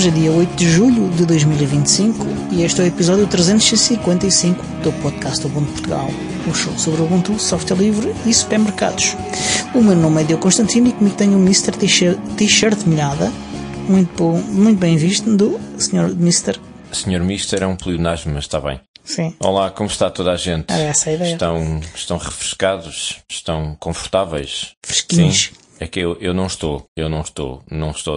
Hoje é dia 8 de julho de 2025 e este é o episódio 355 do podcast Ubuntu Portugal, o show sobre Ubuntu, software livre e supermercados. O meu nome é Diogo Constantino e comigo tenho o Mr. T-shirt molhada, muito bem visto, do Sr. Mr. Sr. Mister é um pleonasmo, mas está bem. Sim. Olá, como está toda a gente? Era essa a ideia. Estão refrescados? Estão confortáveis? Fresquinhos. Sim. É que eu não estou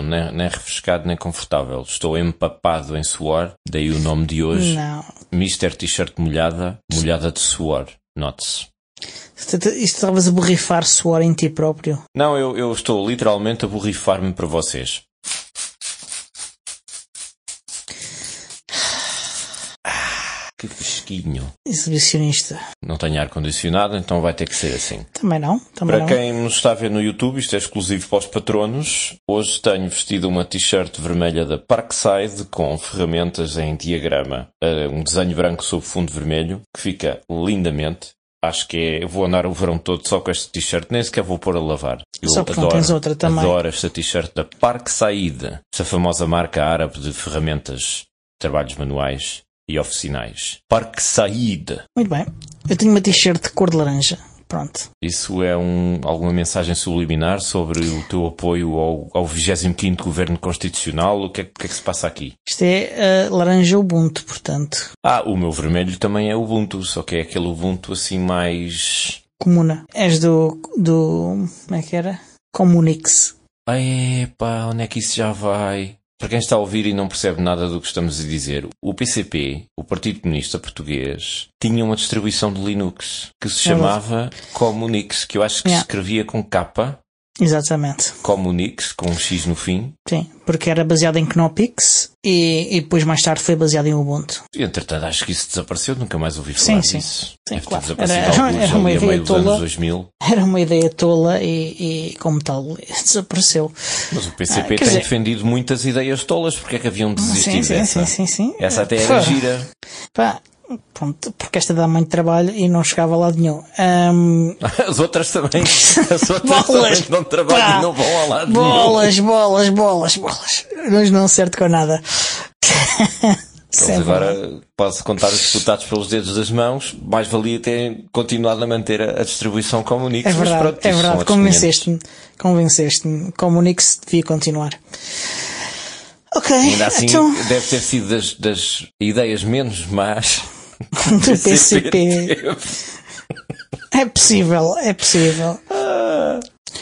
nem refrescado nem confortável. Estou empapado em suor, daí o nome de hoje. Não. Mr. T-shirt molhada de suor. Note-se. Estavas a borrifar suor em ti próprio. Não, eu estou literalmente a borrifar-me para vocês. Que fresquinho. Exibicionista. Não tenho ar-condicionado, então vai ter que ser assim. Também não. Para quem nos está a ver no YouTube, isto é exclusivo para os patronos. Hoje tenho vestido uma t-shirt vermelha da Parkside com ferramentas em diagrama. Um desenho branco sob fundo vermelho, que fica lindamente. Acho que eu vou andar o verão todo só com esta t-shirt, nem sequer vou pôr a lavar. Eu só porque não tens outra também. Adoro esta t-shirt da Parkside, essa famosa marca árabe de ferramentas, trabalhos manuais e oficinais. Parkside. Muito bem. Eu tenho uma t-shirt de cor de laranja. Pronto. Isso é alguma mensagem subliminar sobre o teu apoio ao 25º Governo Constitucional? O que é que se passa aqui? Isto é laranja Ubuntu, portanto. O meu vermelho também é Ubuntu, só que é aquele Ubuntu assim mais... Comuna. És do... Como é que era? Comunix. Epá, onde é que isso já vai? Para quem está a ouvir e não percebe nada do que estamos a dizer, o PCP, o Partido Comunista Português, tinha uma distribuição de Linux que se chamava Comunix, que eu acho que se escrevia com K. Exatamente. Comunix, com um X no fim. Sim, porque era baseado em Knoppix e depois mais tarde foi baseado em Ubuntu. Entretanto, acho que isso desapareceu, nunca mais ouvi falar disso. Sim, deve claro. ter desaparecido Era uma ideia tola. Anos 2000. Era uma ideia tola e como tal, desapareceu. Mas o PCP tem defendido muitas ideias tolas, porque é que haviam desistido dessa? Sim. Essa até era gira. Pronto, porque esta dá muito trabalho e não chegava a lado nenhum. As outras também. As outras também não trabalham e não vão ao lado nenhum. Bolas. Mas não acerto com nada. Mas agora posso contar os deputados pelos dedos das mãos. Mais valia ter continuado a manter a distribuição Comunix. É verdade. Convenceste-me. Comunix devia continuar. Ok. Ainda assim, deve ter sido das ideias menos más do PCP. É possível.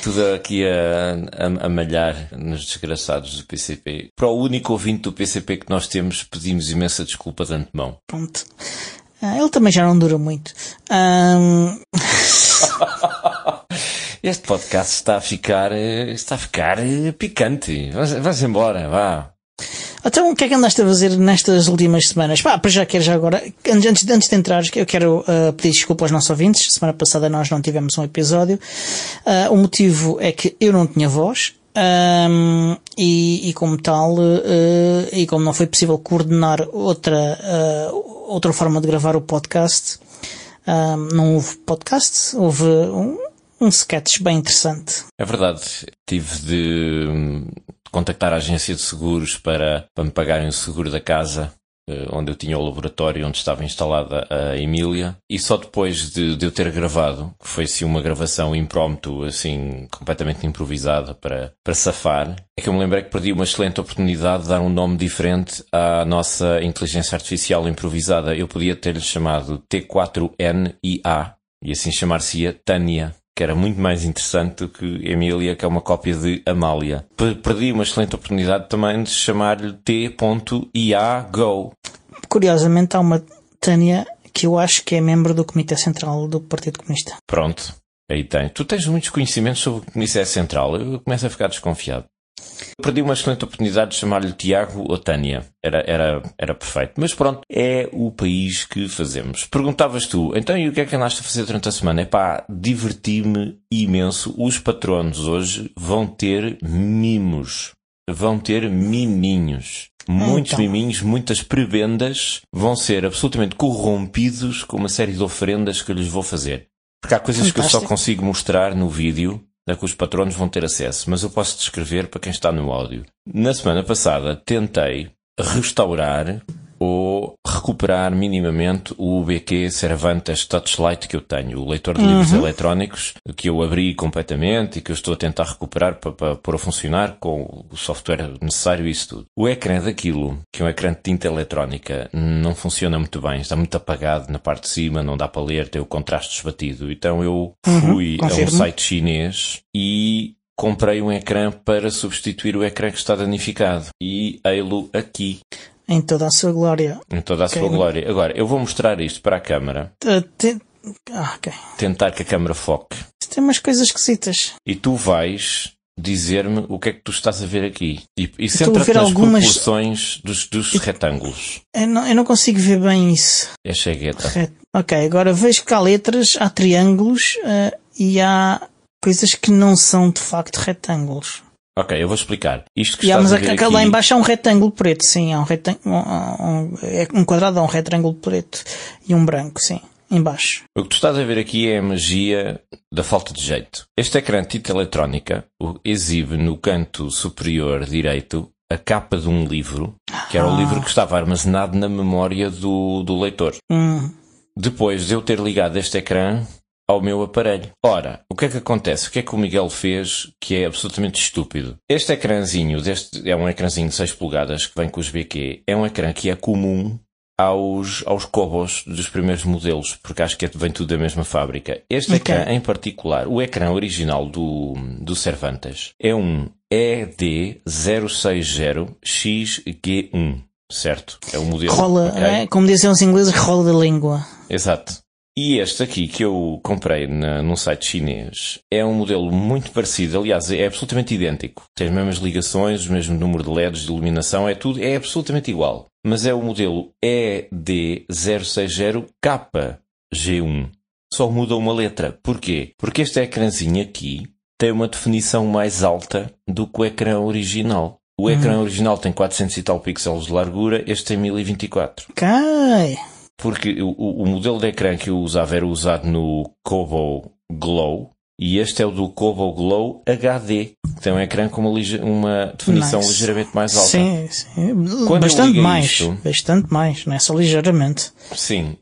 Tudo aqui a malhar nos desgraçados do PCP. Para o único ouvinte do PCP que nós temos, pedimos imensa desculpa de antemão. Pronto. Ele também já não dura muito. Este podcast está a ficar picante. Vamos embora, vá. Então, o que é que andaste a fazer nestas últimas semanas? Para já agora, antes de entrar, eu quero pedir desculpa aos nossos ouvintes. Semana passada nós não tivemos um episódio. O motivo é que eu não tinha voz. E como tal, e como não foi possível coordenar outra forma de gravar o podcast, não houve podcast, houve um sketch bem interessante. É verdade. Tive de contactar a agência de seguros para me pagarem o seguro da casa onde eu tinha o laboratório onde estava instalada a Emília, e só depois de eu ter gravado, que foi assim uma gravação impromptu, assim, completamente improvisada para safar, é que eu me lembrei que perdi uma excelente oportunidade de dar um nome diferente à nossa inteligência artificial improvisada. Eu podia ter-lhe chamado T4NIA e assim chamar-se-ia Tânia, que era muito mais interessante do que Emília, que é uma cópia de Amália. Perdi uma excelente oportunidade também de chamar-lhe T.IAGO. Curiosamente há uma Tânia que eu acho que é membro do Comitê Central do Partido Comunista. Pronto, aí tem. Tu tens muitos conhecimentos sobre o Comitê Central, eu começo a ficar desconfiado. Perdi uma excelente oportunidade de chamar-lhe Tiago ou Tânia. Era perfeito. Mas pronto, é o país que fazemos. Perguntavas tu, então e o que é que andaste a fazer durante a semana? Diverti-me imenso. Os patronos hoje vão ter mimos. Vão ter miminhos. Muitos miminhos, muitas prebendas. Vão ser absolutamente corrompidos com uma série de oferendas que eu lhes vou fazer. Porque há coisas que eu só consigo mostrar no vídeo. a que os patronos vão ter acesso, mas eu posso descrever para quem está no áudio. Na semana passada tentei restaurar ou recuperar minimamente o UBQ Cervantes Touchlight que eu tenho, o leitor de livros eletrónicos, que eu abri completamente e que eu estou a tentar recuperar para pôr a funcionar com o software necessário e isso tudo. O ecrã daquilo, que é um ecrã de tinta eletrónica, não funciona muito bem, está muito apagado na parte de cima, não dá para ler, tem o contraste desbatido. Então eu fui a um site chinês e comprei um ecrã para substituir o ecrã que está danificado. E ei-lo aqui. Em toda a sua glória. Em toda a sua glória. Agora, eu vou mostrar isto para a câmara. Tentar que a câmara foque. Tem umas coisas esquisitas. E tu vais dizer-me o que é que tu estás a ver aqui. E centra-te nas proporções dos retângulos. Eu não consigo ver bem isso. É chegueta. Ok, agora vejo que há letras, há triângulos e há coisas que não são de facto retângulos. Ok, eu vou explicar. Isto que estás a ver aquele aqui... lá em baixo é um retângulo preto, sim. É um quadrado, é um retângulo preto e um branco, sim. Em baixo. O que tu estás a ver aqui é a magia da falta de jeito. Este ecrã de tinta eletrónica exibe no canto superior direito a capa de um livro, que era o livro que estava armazenado na memória do leitor. Depois de eu ter ligado este ecrã ao meu aparelho. Ora, o que é que acontece? O que é que o Miguel fez que é absolutamente estúpido? Este ecrãzinho, é um ecrãzinho de 6 polegadas que vem com os BQ, é um ecrã que é comum aos Cobos dos primeiros modelos, porque acho que vem tudo da mesma fábrica. Este ecrã em particular, o ecrã original do Cervantes, é um ED060XG1, certo? É o modelo. Rola, okay? Como dizem os ingleses, rola da língua. Exato. E este aqui que eu comprei num site chinês é um modelo muito parecido, aliás é absolutamente idêntico. Tem as mesmas ligações, o mesmo número de LEDs de iluminação, é absolutamente igual. Mas é o modelo ED060KG1. Só muda uma letra. Porquê? Porque este ecrãzinho aqui tem uma definição mais alta do que o ecrã original. O ecrã original tem 400 e tal pixels de largura, este tem 1024. Ok. Porque o modelo de ecrã que eu usava era usado no Kobo Glow e este é o do Kobo Glow HD, que tem um ecrã com uma definição ligeiramente mais alta. Sim. Bastante mais, não é só ligeiramente. Sim.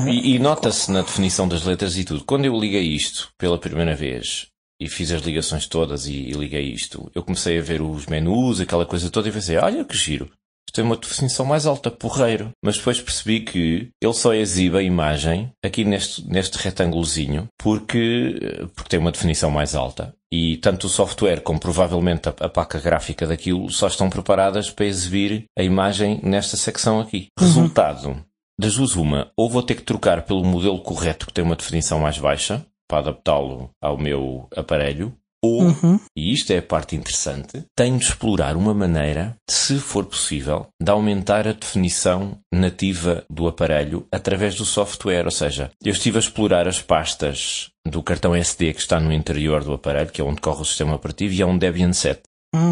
E nota-se na definição das letras e tudo. Quando eu liguei isto pela primeira vez e fiz as ligações todas e liguei isto, eu comecei a ver os menus, aquela coisa toda e pensei, olha que giro. Tem uma definição mais alta, porreiro. Mas depois percebi que ele só exibe a imagem aqui neste retângulozinho porque tem uma definição mais alta. E tanto o software como provavelmente a placa gráfica daquilo só estão preparadas para exibir a imagem nesta secção aqui. Resultado, das duas uma, ou vou ter que trocar pelo modelo correto que tem uma definição mais baixa para adaptá-lo ao meu aparelho, ou, e isto é a parte interessante, tenho de explorar uma maneira, se for possível, de aumentar a definição nativa do aparelho através do software. Ou seja, eu estive a explorar as pastas do cartão SD que está no interior do aparelho, que é onde corre o sistema operativo, e é um Debian 7.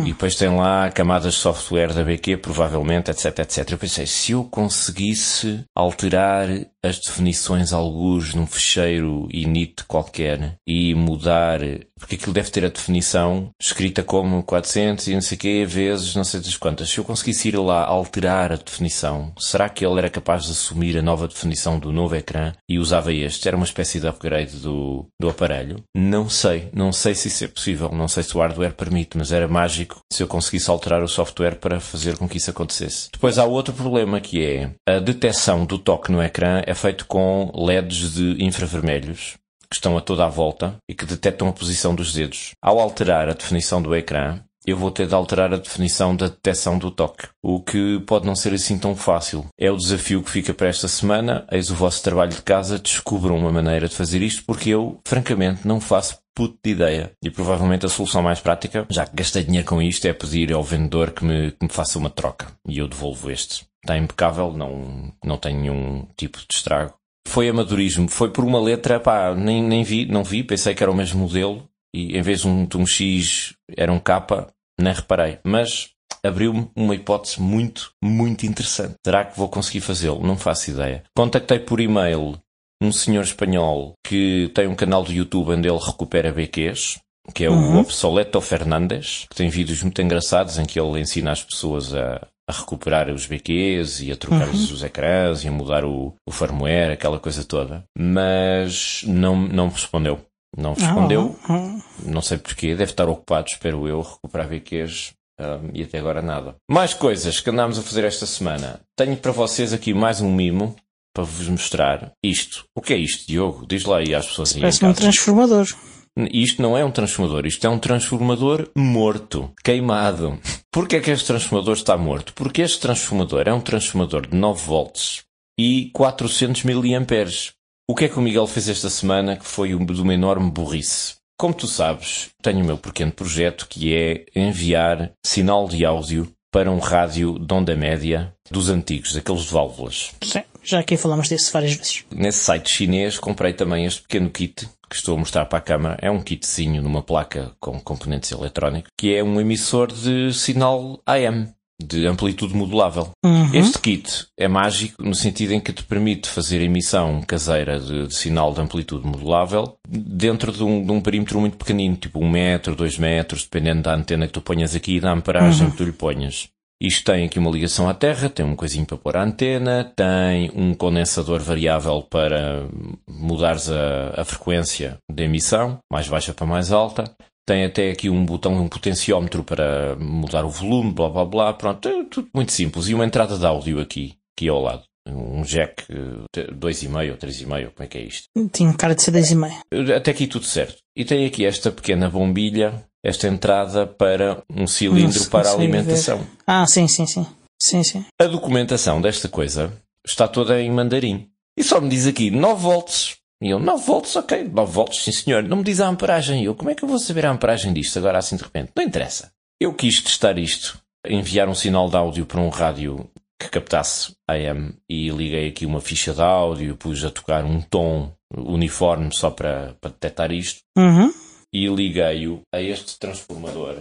E depois tem lá camadas de software da BQ, provavelmente, etc, etc. Eu pensei, se eu conseguisse alterar as definições algures num ficheiro init qualquer e mudar, porque aquilo deve ter a definição escrita como 400 e não sei o quê, vezes não sei das quantas. Se eu conseguisse ir lá alterar a definição, será que ele era capaz de assumir a nova definição do novo ecrã e usava este? Era uma espécie de upgrade do aparelho? Não sei se isso é possível, não sei se o hardware permite, mas era mágico se eu conseguisse alterar o software para fazer com que isso acontecesse. Depois há outro problema que é a detecção do toque no ecrã é feito com LEDs de infravermelhos que estão a toda a volta e que detectam a posição dos dedos. Ao alterar a definição do ecrã, eu vou ter de alterar a definição da detecção do toque, o que pode não ser assim tão fácil. É o desafio que fica para esta semana. Eis o vosso trabalho de casa, descubram uma maneira de fazer isto, porque eu, francamente, não faço puto de ideia. E provavelmente a solução mais prática, já que gastei dinheiro com isto, é pedir ao vendedor que me faça uma troca. E eu devolvo este. Está impecável, não tem nenhum tipo de estrago. Foi amadorismo, foi por uma letra, não vi, pensei que era o mesmo modelo. E em vez de um X era um K, nem reparei. Mas abriu-me uma hipótese muito, muito interessante. Será que vou conseguir fazê-lo? Não faço ideia. Contactei por e-mail um senhor espanhol que tem um canal do YouTube onde ele recupera BQs. que é o Obsoleto Fernandes, que tem vídeos muito engraçados em que ele ensina as pessoas a recuperar os BQs e a trocar os ecrãs e a mudar o firmware, aquela coisa toda. Mas não me respondeu. Não respondeu. Não sei porquê. Deve estar ocupado, espero eu, recuperar BQs. E até agora nada. Mais coisas que andámos a fazer esta semana. Tenho para vocês aqui mais um mimo para vos mostrar isto. O que é isto, Diogo? Diz lá aí às pessoas aí. Parece um transformador. Isto não é um transformador, isto é um transformador morto, queimado. Porquê é que este transformador está morto? Porque este transformador é um transformador de 9 volts e 400 miliamperes. O que é que o Miguel fez esta semana que foi de uma enorme burrice? Como tu sabes, tenho o meu pequeno projeto que é enviar sinal de áudio para um rádio de onda média dos antigos, daqueles de válvulas. Sim, já aqui falamos disso várias vezes. Nesse site chinês comprei também este pequeno kit que estou a mostrar para a câmara. É um kitzinho numa placa com componentes eletrónicos, que é um emissor de sinal AM, de amplitude modulável. Este kit é mágico no sentido em que te permite fazer emissão caseira de sinal de amplitude modulável dentro de um perímetro muito pequenino, tipo 1 metro, 2 metros, dependendo da antena que tu ponhas aqui e da amperagem que tu lhe ponhas. Isto tem aqui uma ligação à terra, tem um coisinho para pôr a antena, tem um condensador variável para mudares a frequência de emissão, mais baixa para mais alta. Tem até aqui um botão, um potenciómetro para mudar o volume, blá blá blá. Pronto, é tudo muito simples. E uma entrada de áudio aqui ao lado. Um jack 2,5 ou 3,5, como é que é isto? Tinha cara de ser 2,5. Até aqui tudo certo. E tem aqui esta pequena bombilha, esta entrada para um cilindro para a alimentação. Sim. A documentação desta coisa está toda em mandarim. E só me diz aqui 9 volts. E eu, 9 volts, ok, 9 volts, sim senhor. Não me diz a amperagem. E eu, como é que eu vou saber a amperagem disto agora assim de repente? Não interessa. Eu quis testar isto, enviar um sinal de áudio para um rádio que captasse AM e liguei aqui uma ficha de áudio, pus a tocar um tom uniforme só para detectar isto. E liguei-o a este transformador,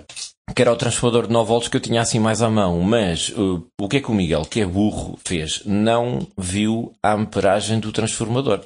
que era o transformador de 9 volts que eu tinha assim mais à mão. Mas o que é que o Miguel, que é burro, fez? Não viu a amperagem do transformador.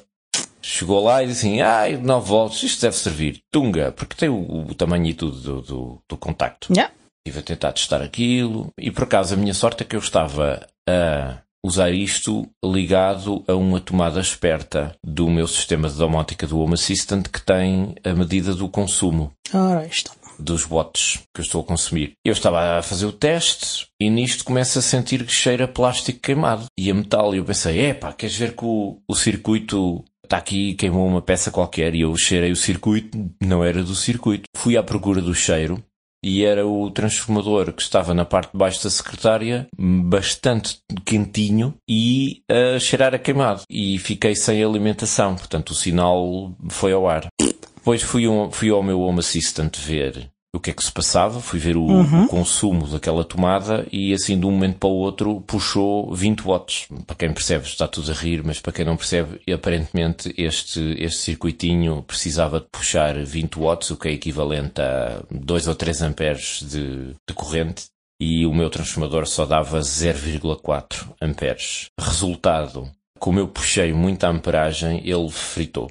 Chegou lá e disse assim, 9 volts, isto deve servir. Tunga, porque tem o tamanho e tudo do contacto. Estive a tentar testar aquilo e por acaso a minha sorte é que eu estava a usar isto ligado a uma tomada esperta do meu sistema de domótica do Home Assistant que tem a medida do consumo. Ora, isto. Dos watts que eu estou a consumir. Eu estava a fazer o teste e nisto começo a sentir que cheira a plástico queimado e a metal. E eu pensei, queres ver que o circuito está aqui e queimou uma peça qualquer? E eu cheirei o circuito, não era do circuito. Fui à procura do cheiro e era o transformador que estava na parte de baixo da secretária, bastante quentinho e a cheirar a queimado. E fiquei sem alimentação, portanto o sinal foi ao ar. Depois fui ao meu Home Assistant ver o que é que se passava, fui ver o consumo daquela tomada e assim de um momento para o outro puxou 20 watts. Para quem percebe está tudo a rir, mas para quem não percebe, aparentemente este circuitinho precisava de puxar 20 watts, o que é equivalente a 2 ou 3 amperes de corrente. E o meu transformador só dava 0,4 amperes. Resultado, como eu puxei muita amperagem, ele fritou.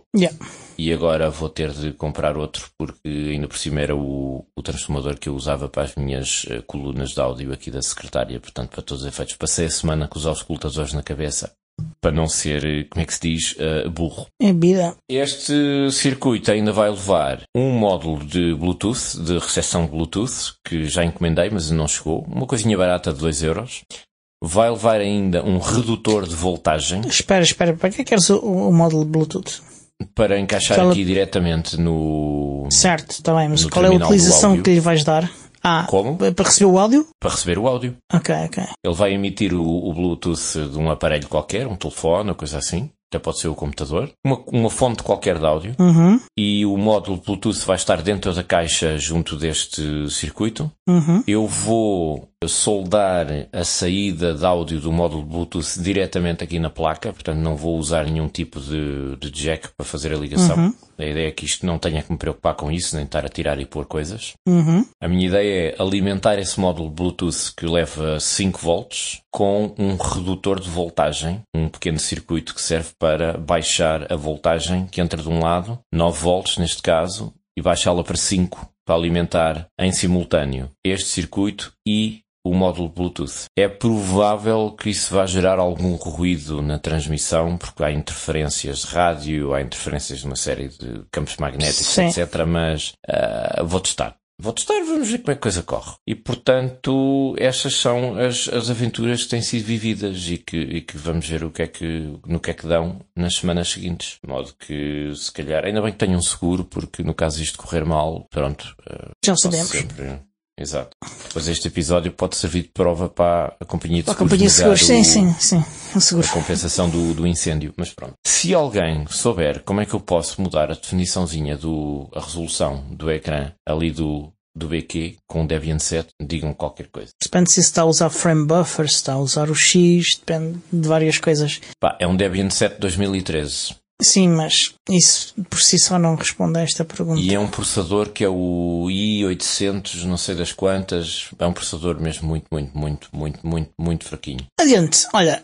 E agora vou ter de comprar outro, porque ainda por cima era o transformador que eu usava para as minhas colunas de áudio aqui da secretária. Portanto, para todos os efeitos, passei a semana com os auscultadores na cabeça, para não ser, como é que se diz, burro. É vida. Este circuito ainda vai levar um módulo de Bluetooth, de recepção de Bluetooth, que já encomendei, mas não chegou. Uma coisinha barata de 2€. Vai levar ainda um redutor de voltagem. Espera, para que queres o módulo Bluetooth? Para encaixar aqui diretamente no... Certo, está bem, mas qual é a utilização que lhe vais dar? Como? Para receber o áudio? Para receber o áudio. Ok. Ele vai emitir o Bluetooth de um aparelho qualquer, um telefone, ou coisa assim. Até pode ser o computador. Uma fonte qualquer de áudio. E o módulo Bluetooth vai estar dentro da caixa junto deste circuito. Eu vou soldar a saída de áudio do módulo Bluetooth diretamente aqui na placa. Portanto, não vou usar nenhum tipo de jack para fazer a ligação. A ideia é que isto não tenha que me preocupar com isso, nem estar a tirar e pôr coisas. A minha ideia é alimentar esse módulo Bluetooth que leva 5 volts com um redutor de voltagem, um pequeno circuito que serve para baixar a voltagem que entra de um lado, 9 volts neste caso, e baixá-la para 5 para alimentar em simultâneo este circuito e o módulo Bluetooth. É provável que isso vá gerar algum ruído na transmissão, porque há interferências de rádio, há interferências de uma série de campos magnéticos, Sim. etc. Mas vou testar, vamos ver como é que a coisa corre. E, portanto, estas são as aventuras que têm sido vividas e que vamos ver no que é que dão nas semanas seguintes. De modo que, se calhar, ainda bem que tenho um seguro, porque no caso isto correr mal, pronto. Já sabemos. Exato. Depois este episódio pode servir de prova para a companhia de seguros. Para a companhia de seguros, sim. O seguro. A compensação do incêndio. Mas pronto. Se alguém souber como é que eu posso mudar a definiçãozinha a resolução do ecrã ali do BQ com o Debian 7, digam qualquer coisa. Depende se está a usar frame buffer, se está a usar o X, depende de várias coisas. É um Debian 7 2013. Sim, mas isso por si só não responde a esta pergunta. E é um processador que é o i800, não sei das quantas. É um processador mesmo muito fraquinho. Adiante. Olha,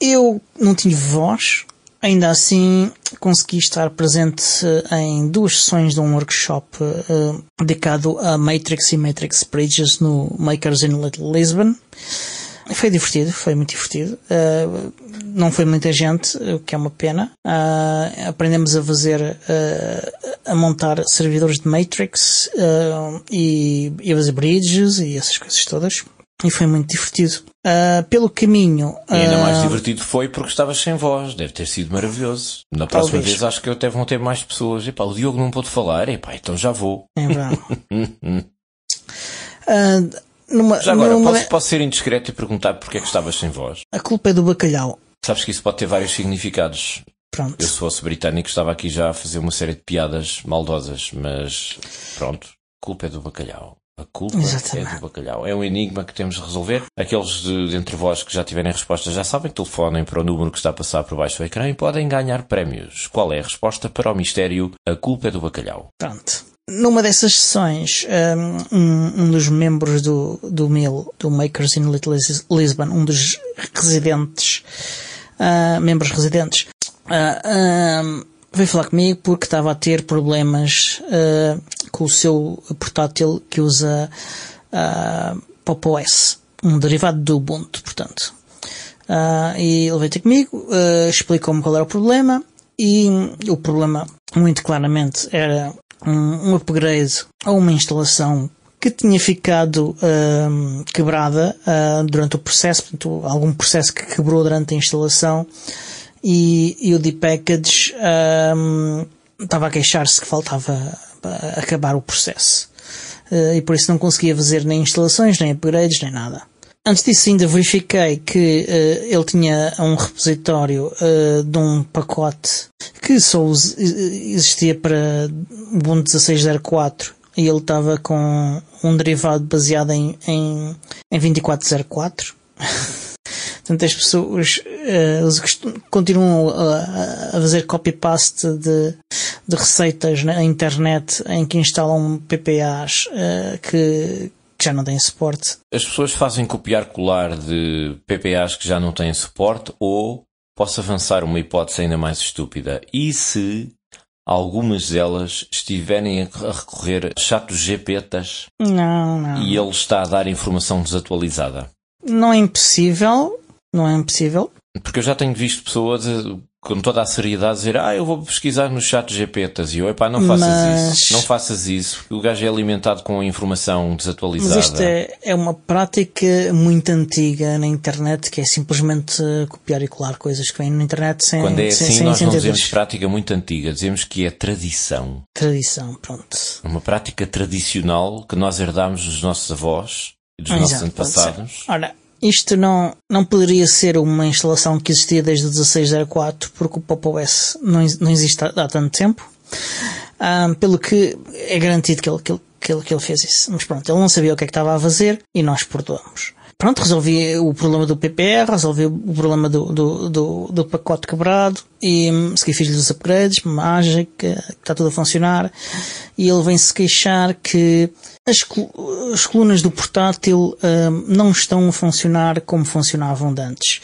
eu não tive voz. Ainda assim, consegui estar presente em 2 sessões de um workshop dedicado a Matrix e Matrix Bridges no Makers in Little Lisbon. Foi divertido, foi muito divertido. Não foi muita gente, o que é uma pena. Aprendemos a fazer, a montar servidores de Matrix e a fazer bridges e essas coisas todas. E foi muito divertido. Pelo caminho... E ainda mais divertido foi porque estavas sem voz. Deve ter sido maravilhoso. Na próxima vez acho que até vão ter mais pessoas. O Diogo não pôde falar. Então já vou. É verdade. Já agora, posso ser indiscreto e perguntar porque é que estavas sem voz? A culpa é do bacalhau. Sabes que isso pode ter vários significados. Pronto. Eu, se fosse britânico, estava aqui já a fazer uma série de piadas maldosas, mas pronto, a culpa é do bacalhau. A culpa é do bacalhau. É um enigma que temos de resolver. Aqueles de entre vós que já tiverem respostas já sabem, telefonem para o número que está a passar por baixo do ecrã e podem ganhar prémios. Qual é a resposta para o mistério? A culpa é do bacalhau. Pronto. Numa dessas sessões, um dos membros do MIL, do Makers in Little Lisbon, um dos residentes, membros residentes, veio falar comigo porque estava a ter problemas com o seu portátil que usa Pop! OS, um derivado do Ubuntu, portanto. E ele veio ter comigo, explicou-me qual era o problema, e o problema, muito claramente, era um upgrade ou uma instalação que tinha ficado quebrada durante o processo, portanto, algum processo que quebrou durante a instalação, e o D-Package estava a queixar-se que faltava acabar o processo, e por isso não conseguia fazer nem instalações, nem upgrades, nem nada. Antes disso ainda verifiquei que ele tinha um repositório de um pacote que só existia para Ubuntu 16.04 e ele estava com um derivado baseado em 24.04. Portanto, as pessoas continuam a fazer copy-paste de receitas na internet em que instalam PPAs que já não têm suporte. As pessoas fazem copiar-colar de PPAs que já não têm suporte, ou posso avançar uma hipótese ainda mais estúpida. E se algumas delas estiverem a recorrer a chatos GPTas? Não. E ele está a dar informação desatualizada? Não é impossível. Porque eu já tenho visto pessoas com toda a seriedade dizer, eu vou pesquisar no chat GPTas, e eu, não faças isso, o gajo é alimentado com a informação desatualizada. Mas isto é uma prática muito antiga na internet, que é simplesmente copiar e colar coisas que vêm na internet sem... Quando é assim, nós não dizemos dedos. Prática muito antiga, dizemos que é tradição. Tradição, pronto. Uma prática tradicional que nós herdámos dos nossos avós e dos nossos antepassados. Ora, isto não poderia ser uma instalação que existia desde o 16.04, porque o Pop! OS não existe há tanto tempo, pelo que é garantido que ele fez isso. Mas pronto, ele não sabia o que é que estava a fazer e nós perdoamos. Pronto, resolvi o problema do PPR, resolvi o problema do pacote quebrado, e segui fiz-lhe os upgrades, mágica, está tudo a funcionar, e ele vem-se queixar que as colunas do portátil não estão a funcionar como funcionavam de antes.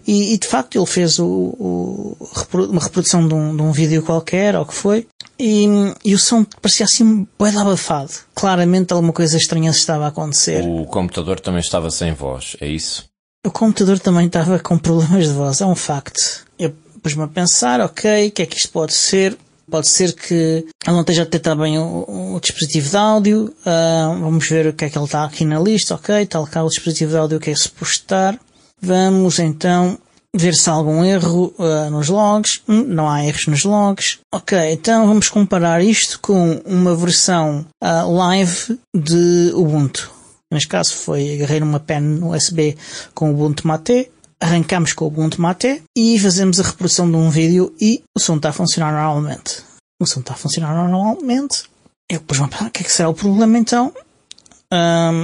E de facto ele fez uma reprodução de um vídeo qualquer, ou o que foi, e o som parecia assim bué de abafado. Claramente alguma coisa estranha se estava a acontecer. O computador também estava sem voz, é isso? O computador também estava com problemas de voz, é um facto. Eu pus-me a pensar, ok, o que é que isto pode ser? Pode ser que ele não esteja a detectar bem o dispositivo de áudio. Vamos ver o que é que ele está aqui na lista, ok, está cá o dispositivo de áudio, o que é suposto estar. Vamos então ver se há algum erro nos logs. Não há erros nos logs. Ok, então vamos comparar isto com uma versão live de Ubuntu. Neste caso agarrei numa pen USB com o Ubuntu Mate, arrancamos com o Ubuntu Mate e fazemos a reprodução de um vídeo e o som está a funcionar normalmente. O som está a funcionar normalmente. Eu depois vou pensar, o que é que será o problema então?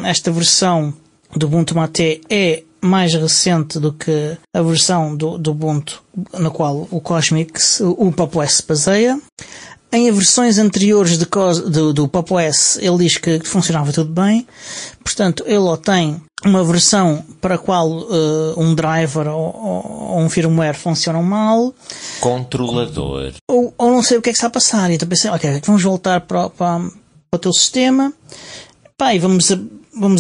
Esta versão do Ubuntu Mate é mais recente do que a versão do Ubuntu na qual o Cosmic, o Pop! OS se baseia. Em versões anteriores do Pop! OS, ele diz que funcionava tudo bem. Portanto, ele ou tem uma versão para a qual um driver ou um firmware funcionam mal. Controlador. Ou não sei o que é que está a passar. Então pensei, ok, vamos voltar para o teu sistema. Pá, e vamos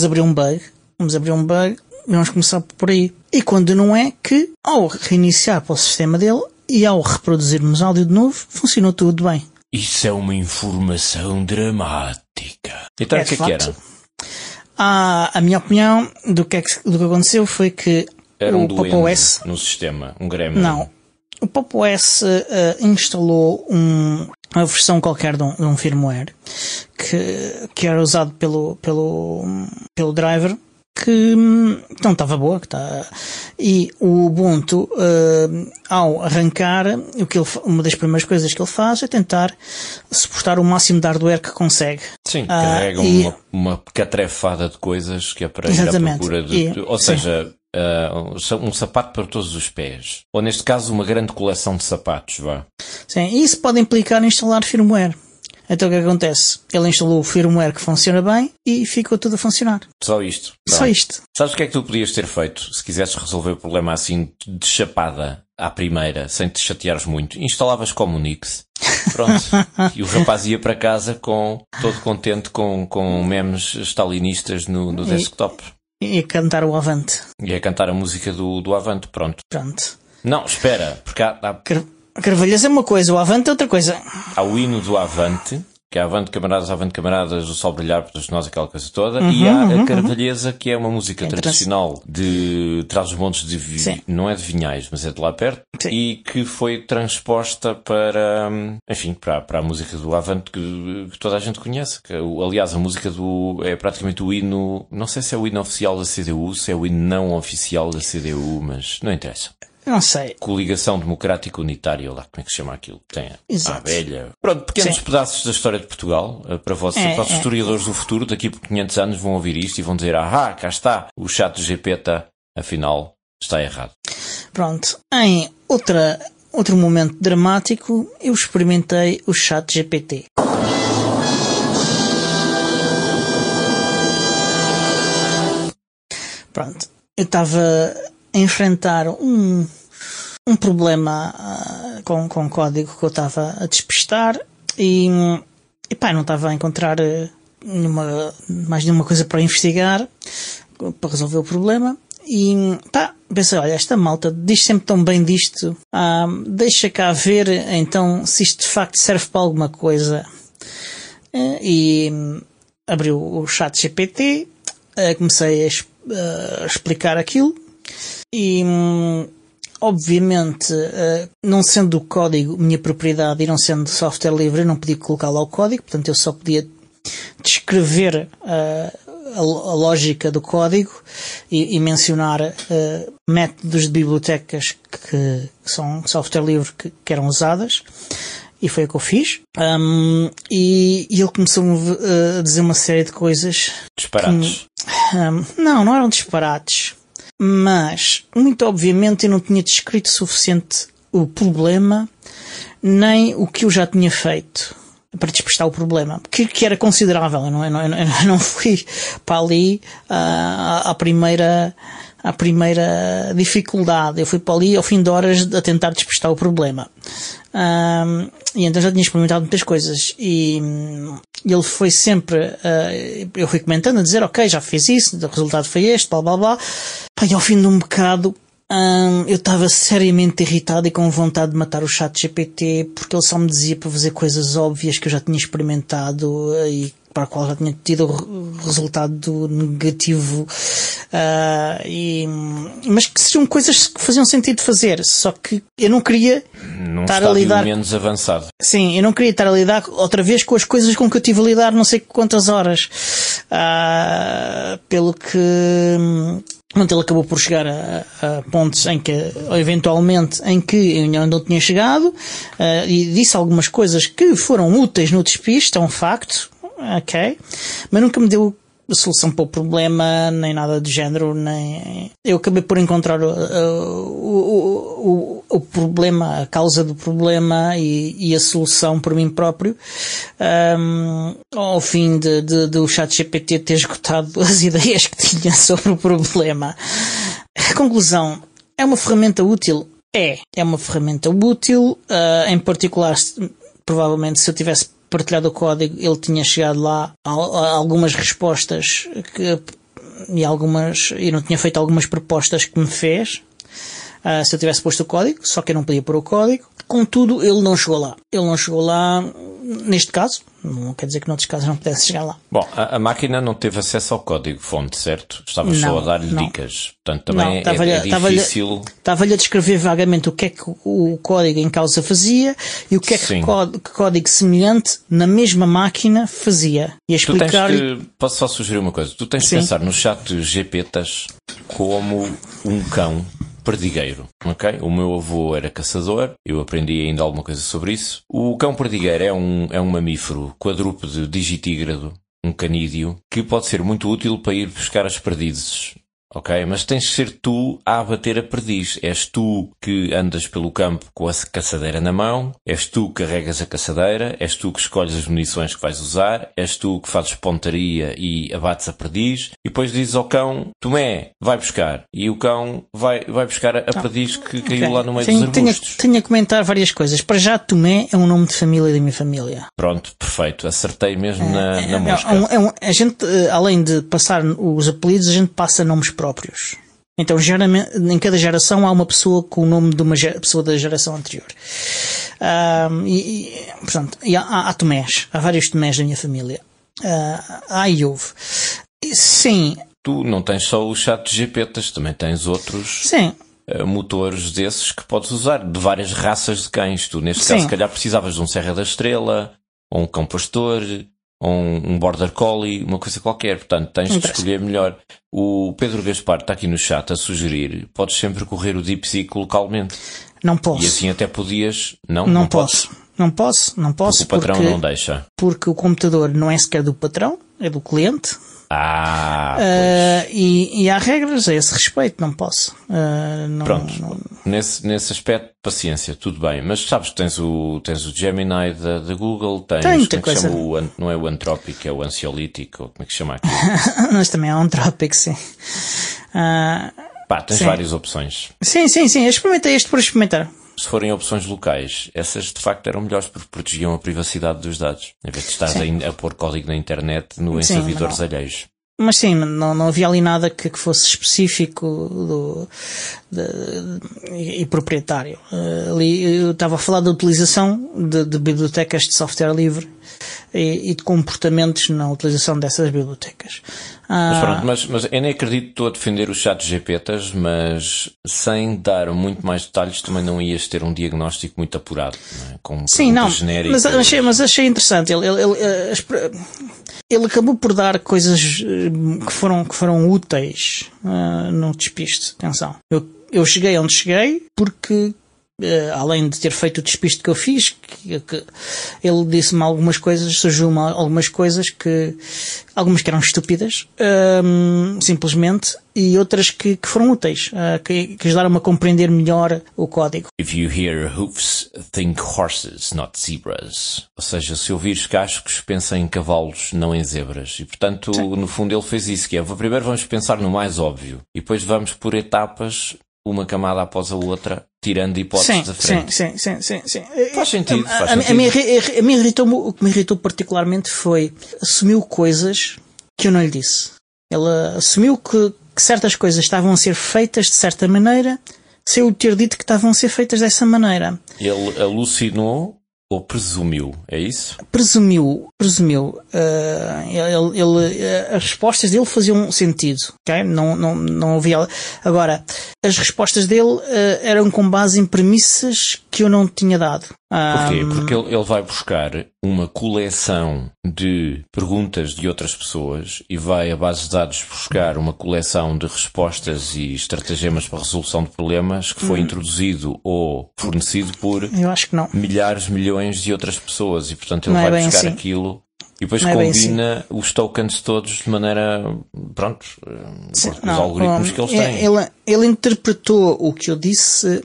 abrir um bug. E vamos começar por aí. E quando não é que, ao reiniciar para o sistema dele e ao reproduzirmos áudio de novo, funcionou tudo bem. Isso é uma informação dramática. Então o que é que era? A minha opinião do que aconteceu foi que era o Pop! OS no sistema, um gremlin. Não. O Pop! OS instalou uma versão qualquer de um firmware que era usado pelo driver, que não estava boa, e o Ubuntu, ao arrancar, uma das primeiras coisas que ele faz é tentar suportar o máximo de hardware que consegue. Sim, carrega uma catrefada de coisas que é para ir à procura de... Ou seja, um sapato para todos os pés. Ou neste caso, uma grande coleção de sapatos, vá. Sim, e isso pode implicar instalar firmware. Então o que acontece? Ele instalou o firmware que funciona bem e ficou tudo a funcionar. Só isto. Só isto. Sabes o que é que tu podias ter feito se quisesses resolver o problema assim de chapada à primeira, sem te chateares muito? Instalavas Comunix. Pronto. E o rapaz ia para casa todo contente com memes stalinistas no desktop. E a cantar o Avante. E a cantar a música do Avante. Pronto. Não, espera. Porque há... Carvalhas é uma coisa, o Avante é outra coisa. Há o hino do Avante, que é Avante camaradas, o sol brilhar para todos nós, aquela coisa toda, e há a Carvalhesa, que é uma música tradicional de Trás-os-Montes não é de Vinhais, mas é de lá perto, e que foi transposta para, enfim, para a música do Avante que toda a gente conhece. Aliás, a música é praticamente o hino, não sei se é o hino oficial da CDU, se é o hino não oficial da CDU, mas não interessa. Não sei. Coligação Democrática Unitária, lá como é que se chama aquilo? Tem a velha. Pronto, pequenos Sim. pedaços da história de Portugal, para vocês, para os historiadores do futuro, daqui por 500 anos vão ouvir isto e vão dizer, cá está, o chat do GPT, afinal, está errado. Pronto, em outro momento dramático, eu experimentei o chat GPT. Pronto, eu estava a enfrentar um problema com código que eu estava a despistar e não estava a encontrar mais nenhuma coisa para investigar, para resolver o problema. E pensei, olha, esta malta diz sempre tão bem disto, deixa cá ver então se isto de facto serve para alguma coisa. E abri o chat GPT, comecei a explicar aquilo e obviamente não sendo o código minha propriedade e não sendo software livre, eu não podia colocar lá o código, portanto eu só podia descrever a lógica do código e mencionar métodos de bibliotecas que são software livre que eram usadas, e foi o que eu fiz. E ele começou a dizer uma série de coisas. Disparates. Não eram disparates, mas muito obviamente eu não tinha descrito o suficiente o problema, nem o que eu já tinha feito para despistar o problema, que era considerável. Eu não fui para ali à primeira dificuldade. Eu fui para ali ao fim de horas a tentar despistar o problema. E então já tinha experimentado muitas coisas. E ele foi sempre, eu fui comentando, a dizer, ok, já fiz isso, o resultado foi este, blá blá blá. E ao fim de um bocado, eu estava seriamente irritado e com vontade de matar o ChatGPT, porque ele só me dizia para fazer coisas óbvias que eu já tinha experimentado e para a qual já tinha tido resultado negativo, mas que seriam coisas que faziam sentido fazer, só que eu não queria estar a lidar menos avançado. Sim, eu não queria estar a lidar outra vez com as coisas com que eu tive a lidar não sei quantas horas, pelo que ele acabou por chegar a pontos em que, eventualmente, em que eu ainda não tinha chegado, e disse algumas coisas que foram úteis no despiste, é um facto, ok, mas nunca me deu a solução para o problema, nem nada do género, nem... Eu acabei por encontrar o problema, a causa do problema e a solução por mim próprio, ao fim do ChatGPT ter esgotado as ideias que tinha sobre o problema. A conclusão, é uma ferramenta útil? É uma ferramenta útil, em particular, provavelmente se eu tivesse partilhado o código, ele tinha chegado lá a algumas respostas e não tinha feito algumas propostas que me fez, se eu tivesse posto o código, só que eu não podia pôr o código. Contudo, ele não chegou lá. Neste caso, não quer dizer que noutros casos não pudesse chegar lá. Bom, a máquina não teve acesso ao código-fonte, certo? Estava só a dar-lhe dicas. Portanto, também é difícil... Estava-lhe a descrever vagamente o que é que o código em causa fazia e o que é que código semelhante na mesma máquina fazia. E a explicar-lhe... Posso só sugerir uma coisa? Tu tens de pensar no ChatGPTs como um cão perdigueiro, ok? O meu avô era caçador, eu aprendi ainda alguma coisa sobre isso. O cão perdigueiro é um mamífero quadrúpede digitígrado, um canídeo, que pode ser muito útil para ir buscar as perdizes. Ok? Mas tens de ser tu a abater a perdiz. És tu que andas pelo campo com a caçadeira na mão, és tu que carregas a caçadeira, és tu que escolhes as munições que vais usar, és tu que fazes pontaria e abates a perdiz, e depois dizes ao cão, Tomé, vai buscar. E o cão vai buscar a perdiz que caiu lá no meio dos arbustos. Tenho a comentar várias coisas. Para já, Tomé é um nome de família da minha família. Pronto, perfeito. Acertei mesmo na mosca. A gente, além de passar os apelidos, a gente passa nomes próprios. Então, em cada geração há uma pessoa com o nome de uma pessoa da geração anterior. Portanto, há Tomés. Há vários Tomés da minha família. E houve. Sim. Tu não tens só os ChatGPTs, também tens outros... Sim. Motores desses que podes usar, de várias raças de cães. Tu, neste caso, se calhar precisavas de um Serra da Estrela, ou um Cão Pastor... ou um Border Collie, uma coisa qualquer. Portanto, tens de escolher melhor. O Pedro Gaspar está aqui no chat a sugerir, podes sempre correr o DeepSeek localmente. Não posso. E assim até podias... Não posso. Não posso. Porque o patrão não deixa. Porque o computador não é sequer do patrão, é do cliente. Pois. E há regras a esse respeito, não posso. Pronto, nesse aspecto, paciência, tudo bem. Mas sabes que tens o Gemini da Google, tens muita como é que coisa. chama não é o Anthropic, é o Ansiolítico, ou como é que se chama aqui? Mas também há um Anthropic, sim. Tens várias opções. Sim. Eu experimentei este por experimentar. Se forem opções locais, essas de facto eram melhores porque protegiam a privacidade dos dados, em vez de estar a pôr código na internet em servidores alheios. Mas sim, não havia ali nada que fosse específico e proprietário. Ali eu estava a falar da utilização de bibliotecas de software livre e de comportamentos na utilização dessas bibliotecas. Mas pronto, mas eu nem acredito que estou a defender os ChatGPTs, mas sem dar muito mais detalhes também não ias ter um diagnóstico muito apurado, não é? Com genéricas. Mas achei interessante. Ele acabou por dar coisas que foram úteis no despiste. Atenção. Eu cheguei onde cheguei porque além de ter feito o despiste que eu fiz, que ele disse-me algumas coisas, surgiu-me algumas coisas algumas que eram estúpidas, simplesmente, e outras que foram úteis, que ajudaram-me a compreender melhor o código. If you hear hoofs, think horses, not zebras. Ou seja, se ouvires cascos, pensa em cavalos, não em zebras. E, portanto, sim, no fundo ele fez isso, que é, primeiro vamos pensar no mais óbvio, e depois vamos por etapas, uma camada após a outra, tirando hipóteses da frente. Sim. Faz sentido. O que me irritou particularmente foi assumiu coisas que eu não lhe disse. Ela assumiu que certas coisas estavam a ser feitas de certa maneira, sem eu ter dito que estavam a ser feitas dessa maneira. Ele alucinou ou presumiu, é isso? Presumiu. As respostas dele faziam sentido, ok? Não havia... Agora, as respostas dele eram com base em premissas que eu não tinha dado. Porquê? Porque ele vai buscar uma coleção de perguntas de outras pessoas e vai a base de dados buscar uma coleção de respostas e estratagemas para a resolução de problemas que foi introduzido ou fornecido por eu acho que não. milhões de outras pessoas, e portanto ele vai buscar assim. Aquilo e depois combina assim. Os tokens todos de maneira, os algoritmos que eles têm. Ele interpretou o que eu disse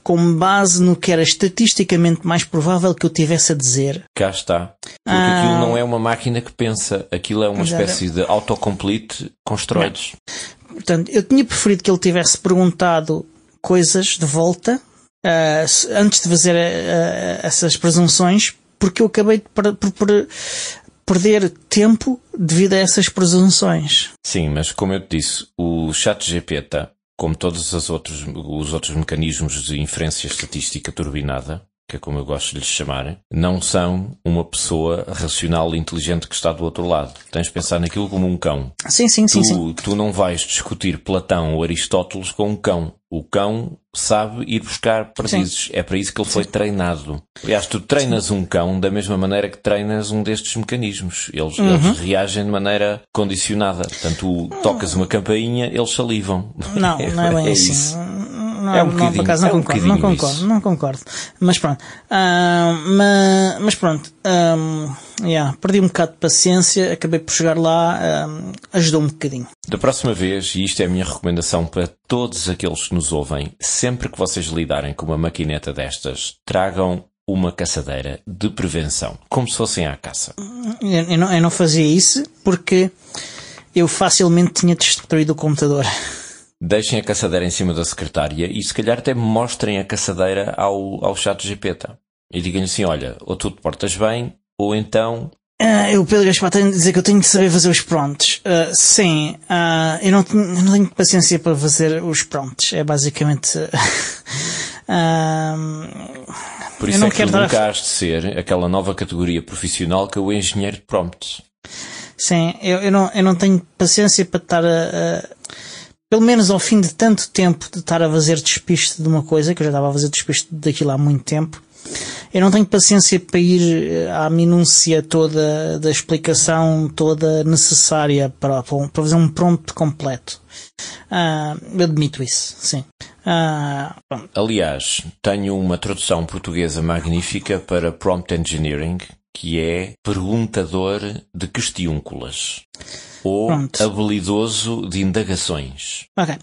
com base no que era estatisticamente mais provável que eu tivesse a dizer. Cá está. Porque aquilo não é uma máquina que pensa, aquilo é uma espécie de autocomplete com esteroides. Portanto, eu tinha preferido que ele tivesse perguntado coisas de volta antes de fazer essas presunções, porque eu acabei por perder tempo devido a essas presunções. Sim, mas como eu te disse, o ChatGPT, como todos os outros mecanismos de inferência estatística turbinada, que é como eu gosto de lhes chamar, não são uma pessoa racional e inteligente que está do outro lado. Tens de pensar naquilo como um cão. Sim. Tu não vais discutir Platão ou Aristóteles com um cão. O cão sabe ir buscar perdizes. Sim. É para isso que ele foi treinado. Aliás, tu treinas um cão da mesma maneira que treinas um destes mecanismos. Eles reagem de maneira condicionada. Portanto, tu tocas uma campainha, eles salivam. Não é bem assim. Isso. Não concordo. Mas pronto. Perdi um bocado de paciência, acabei por chegar lá, ajudou um bocadinho. Da próxima vez, e isto é a minha recomendação para todos aqueles que nos ouvem, sempre que vocês lidarem com uma maquineta destas, tragam uma caçadeira de prevenção, como se fossem à caça. Eu não fazia isso porque eu facilmente tinha destruído o computador. Deixem a caçadeira em cima da secretária e se calhar até mostrem a caçadeira ao ChatGPT. E digam-lhe assim, olha, ou tu te portas bem, ou então... Eu, Pedro Gaspar, tenho de dizer que eu tenho de saber fazer os prompts. Sim, eu não tenho paciência para fazer os prompts. É basicamente... Por isso é que tu nunca has de ser aquela nova categoria profissional que é o engenheiro de prompts. Sim, eu não tenho paciência para estar pelo menos ao fim de tanto tempo de estar a fazer despiste de uma coisa, que eu já estava a fazer despiste daquilo há muito tempo, eu não tenho paciência para ir à minúcia toda da explicação toda necessária para fazer um prompt completo. Eu admito isso, sim. Aliás, tenho uma tradução portuguesa magnífica para prompt engineering, que é perguntador de questiúnculas. Ou habilidoso de indagações. Ok.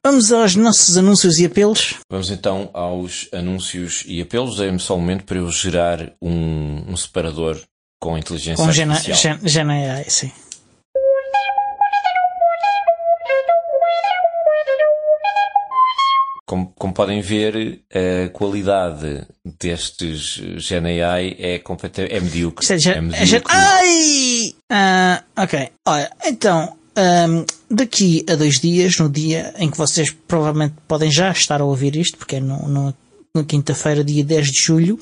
Vamos aos nossos anúncios e apelos. Vamos então aos anúncios e apelos. Dê-me só um momento para eu gerar um separador com inteligência artificial. Com GenAI, sim. Como podem ver, a qualidade destes GenAI é medíocre. É medíocre. Ok. Olha, então, daqui a 2 dias, no dia em que vocês provavelmente podem já estar a ouvir isto, porque é na quinta-feira, dia 10 de julho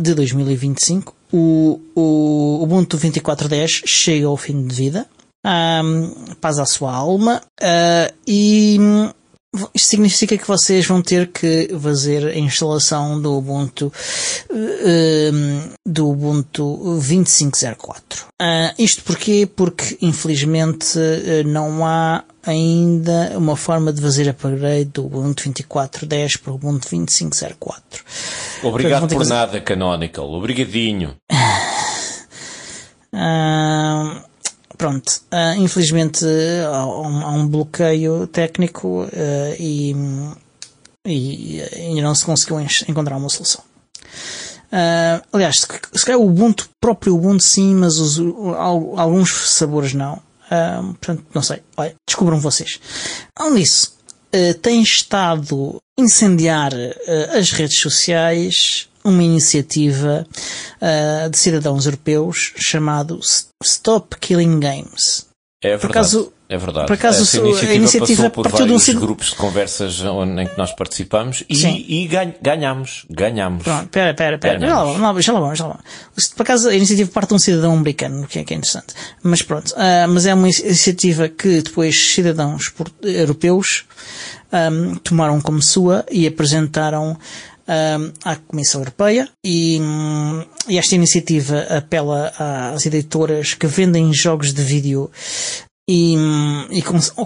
de 2025, o Ubuntu 24.10 chega ao fim de vida. Paz à sua alma. E isto significa que vocês vão ter que fazer a instalação do Ubuntu 25.04. Isto porquê? Porque infelizmente não há ainda uma forma de fazer upgrade do Ubuntu 24.10 para o Ubuntu 25.04. Obrigado por nada, Canonical. Obrigadinho. Pronto, infelizmente há um bloqueio técnico e ainda não se conseguiu encontrar uma solução. Aliás, se calhar o próprio Ubuntu sim, mas alguns sabores não. Portanto, não sei. Olha, descubram vocês. Além disso, tem estado a incendiar as redes sociais uma iniciativa de cidadãos europeus chamado Stop Killing Games. É verdade. É verdade. Por acaso, a iniciativa partiu passou por vários de grupos de conversas em que nós participamos e ganhámos. Pronto, pera. Já lá vamos. Por acaso, a iniciativa parte de um cidadão americano, que é interessante. Mas pronto. Mas é uma iniciativa que depois cidadãos europeus tomaram como sua e apresentaram à Comissão Europeia e esta iniciativa apela às editoras que vendem jogos de vídeo e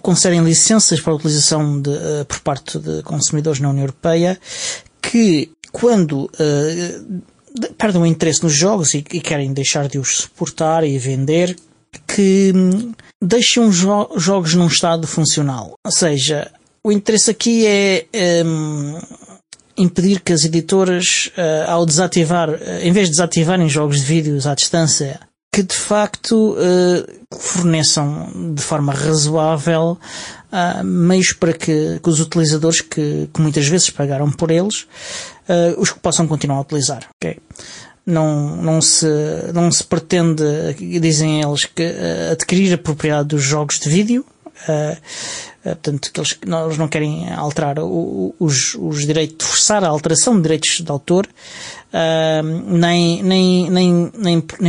concedem licenças para a utilização por parte de consumidores na União Europeia que, quando perdem o interesse nos jogos e querem deixar de os suportar e vender, que deixem os jogos num estado funcional. Ou seja, o interesse aqui é impedir que as editoras, ao desativar, em vez de desativarem jogos de vídeos à distância, que de facto forneçam de forma razoável meios para que os utilizadores que muitas vezes pagaram por eles, os que possam continuar a utilizar. Okay? Não se pretende, dizem eles, que adquirir a propriedade dos jogos de vídeo. Portanto, que eles não querem alterar os direitos, forçar a alteração de direitos de autor, nem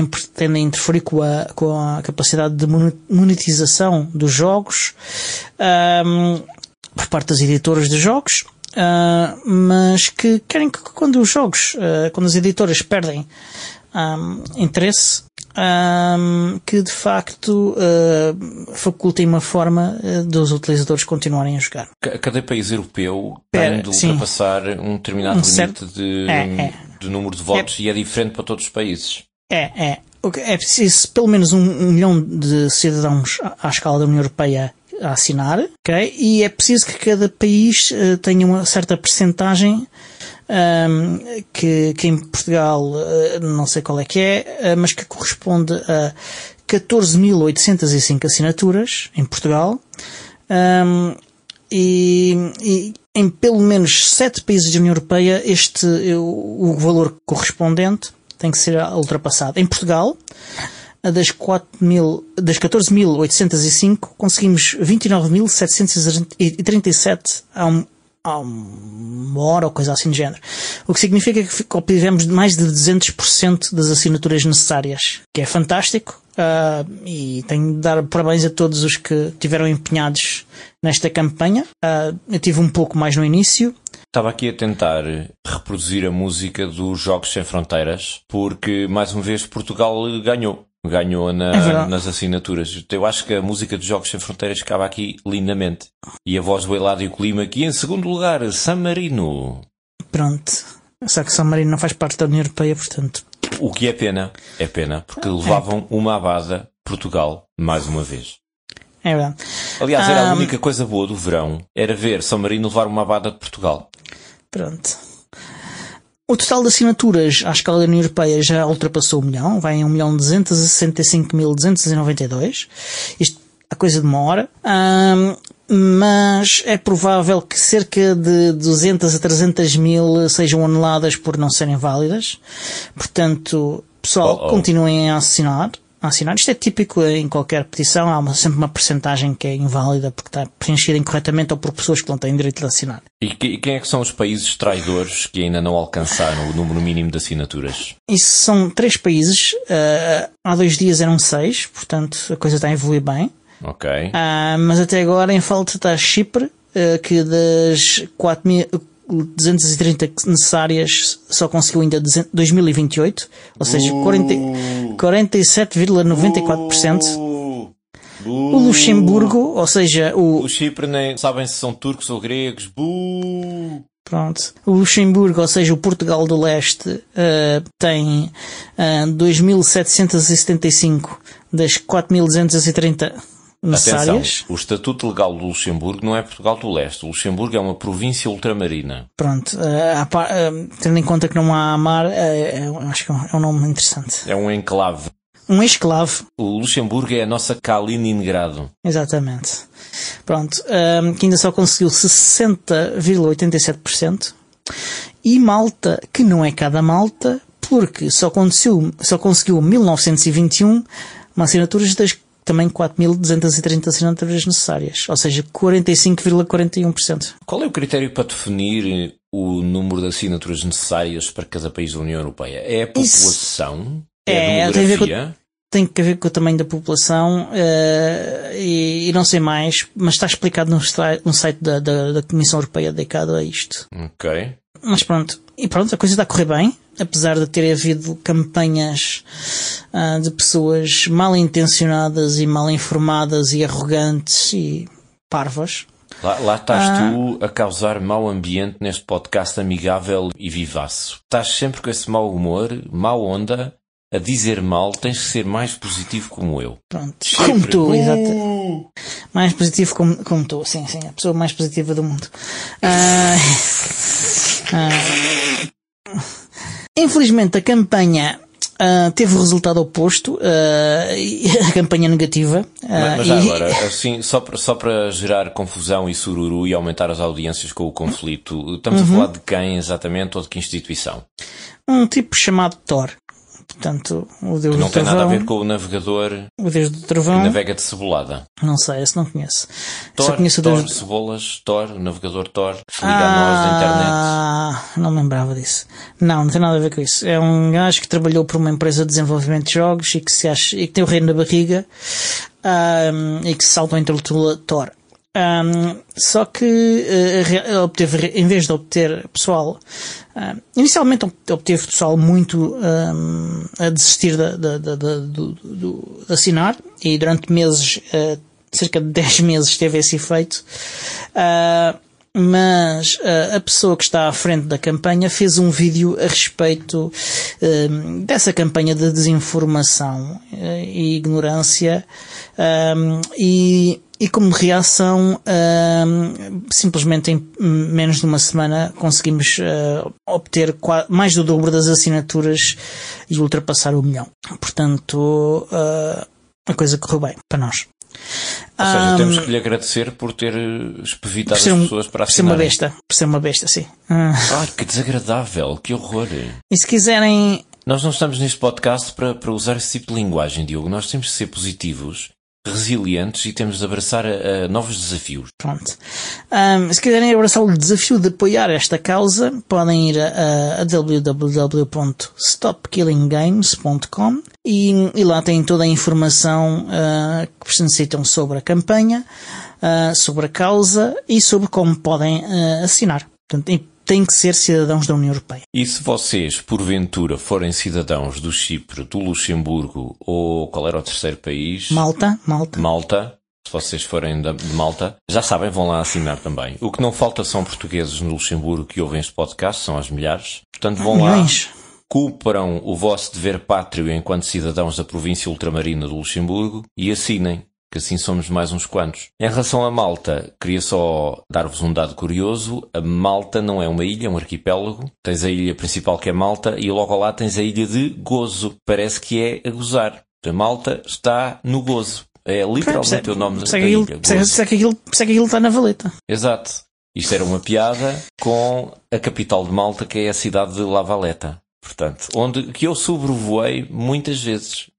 pretendem interferir com a capacidade de monetização dos jogos por parte das editoras de jogos, mas que querem que quando as editoras perdem interesse, que de facto facultem uma forma dos utilizadores continuarem a jogar. Cada país europeu tem de ultrapassar um determinado limite de número de votos e é diferente para todos os países. É preciso pelo menos 1 milhão de cidadãos à escala da União Europeia a assinar, ok? E é preciso que cada país tenha uma certa percentagem que em Portugal não sei qual é que é, mas que corresponde a 14.805 assinaturas em Portugal, e em pelo menos 7 países da União Europeia o valor correspondente tem que ser ultrapassado. Em Portugal, das 14.805 conseguimos 29.737 há uma hora ou coisa assim de género. O que significa que obtivemos mais de 200% das assinaturas necessárias, que é fantástico, e tenho de dar parabéns a todos os que estiveram empenhados nesta campanha. Eu tive um pouco mais no início. Estava aqui a tentar reproduzir a música dos Jogos Sem Fronteiras, porque mais uma vez Portugal ganhou nas assinaturas. Eu acho que a música dos Jogos Sem Fronteiras ficava aqui lindamente. E a voz do Eladio Clima aqui em segundo lugar, San Marino. Pronto. Só que San Marino não faz parte da União Europeia, portanto. O que é pena, porque levavam uma abada Portugal mais uma vez. É verdade. Aliás, era a única coisa boa do verão, era ver San Marino levar uma abada de Portugal. Pronto. O total de assinaturas à escala da União Europeia já ultrapassou 1 milhão, vai em 1.265.292. Isto a coisa de uma hora. Mas é provável que cerca de 200 a 300 mil sejam anuladas por não serem válidas. Portanto, pessoal, continuem a assinar. Isto é típico em qualquer petição, há sempre uma percentagem que é inválida porque está preenchida incorretamente ou por pessoas que não têm direito de assinar. E quem é que são os países traidores que ainda não alcançaram o número mínimo de assinaturas? Isso são 3 países, há 2 dias eram 6, portanto a coisa está a evoluir bem. Ok. Mas até agora em falta está Chipre, que das 4.230 necessárias só conseguiu ainda 2.028, ou seja, 47,94%. O Luxemburgo, ou seja, o Chipre nem sabem se são turcos ou gregos. Pronto. O Luxemburgo, ou seja, o Portugal do Leste, tem 2.775 das 4.230 necessárias. Atenção, o estatuto legal do Luxemburgo não é Portugal do Leste. O Luxemburgo é uma província ultramarina. Pronto. Tendo em conta que não há mar, acho que é um nome interessante. É um enclave. Um esclave. O Luxemburgo é a nossa Kaliningrado. Exatamente. Pronto. Que ainda só conseguiu 60,87%. E Malta, que não é cada Malta, porque só conseguiu 1921 assinaturas das também 4.230 assinaturas necessárias. Ou seja, 45,41%. Qual é o critério para definir o número de assinaturas necessárias para cada país da União Europeia? É a população? É a demografia? Tem que ver com o tamanho da população e não sei mais, mas está explicado no site da Comissão Europeia dedicado a isto. Ok. Mas pronto, a coisa está a correr bem, apesar de ter havido campanhas de pessoas mal intencionadas e mal informadas e arrogantes e parvas. Lá estás tu a causar mau ambiente neste podcast amigável e vivaço. Estás sempre com esse mau humor, mau onda, a dizer mal, tens que ser mais positivo como eu. Pronto, como tu, exato. Mais positivo como tu, sim, a pessoa mais positiva do mundo. Infelizmente a campanha teve o resultado oposto, a campanha negativa. Mas já agora, assim, só para gerar confusão e sururu e aumentar as audiências com o conflito, estamos a falar de quem exatamente ou de que instituição? Um tipo chamado Thor. Portanto, o Deus do Trovão. Não tem nada a ver com o navegador. O Deus do Trovão. Que navega de cebolada. Não sei, esse não conheço. Thor, só conheço o Deus cebolas, Thor, o navegador Thor, liga a nós da internet. Não me lembrava disso. Não tem nada a ver com isso. É um gajo que trabalhou por uma empresa de desenvolvimento de jogos e que tem o reino na barriga e que se salta-intitula Thor. Só que obteve, em vez de obter pessoal, inicialmente obteve pessoal muito a desistir de assinar, e durante meses, cerca de 10 meses, teve esse efeito. Mas a pessoa que está à frente da campanha fez um vídeo a respeito dessa campanha de desinformação e ignorância, e como reação, simplesmente em menos de uma semana conseguimos obter mais do dobro das assinaturas e ultrapassar o 1 milhão. Portanto, a coisa correu bem para nós. Ou seja, temos que lhe agradecer por ter espevitado as pessoas para assinarem. Por ser uma besta, sim. Ai, que desagradável, que horror. E se quiserem... Nós não estamos neste podcast para usar esse tipo de linguagem, Diogo. Nós temos de ser positivos, resilientes e temos de abraçar a novos desafios. Pronto. Se quiserem abraçar o desafio de apoiar esta causa, podem ir a www.stopkillinggames.com e lá têm toda a informação que necessitam sobre a campanha, sobre a causa e sobre como podem assinar. Portanto, têm que ser cidadãos da União Europeia. E se vocês, porventura, forem cidadãos do Chipre, do Luxemburgo ou qual era o terceiro país? Malta. Se vocês forem de Malta, já sabem, vão lá assinar também. O que não falta são portugueses no Luxemburgo que ouvem este podcast, são aos milhares. Portanto, vão lá, cumpram o vosso dever pátrio enquanto cidadãos da província ultramarina do Luxemburgo e assinem, que assim somos mais uns quantos. Em relação a Malta, queria só dar-vos um dado curioso. A Malta não é uma ilha, é um arquipélago. Tens a ilha principal que é Malta e logo lá tens a ilha de Gozo. Parece que é a gozar. A Malta está no Gozo. É literalmente o nome da ilha. Pensa que aquilo está na Valeta. Exato. Isto era uma piada com a capital de Malta, que é a cidade de La Valeta. Portanto, que eu sobrevoei muitas vezes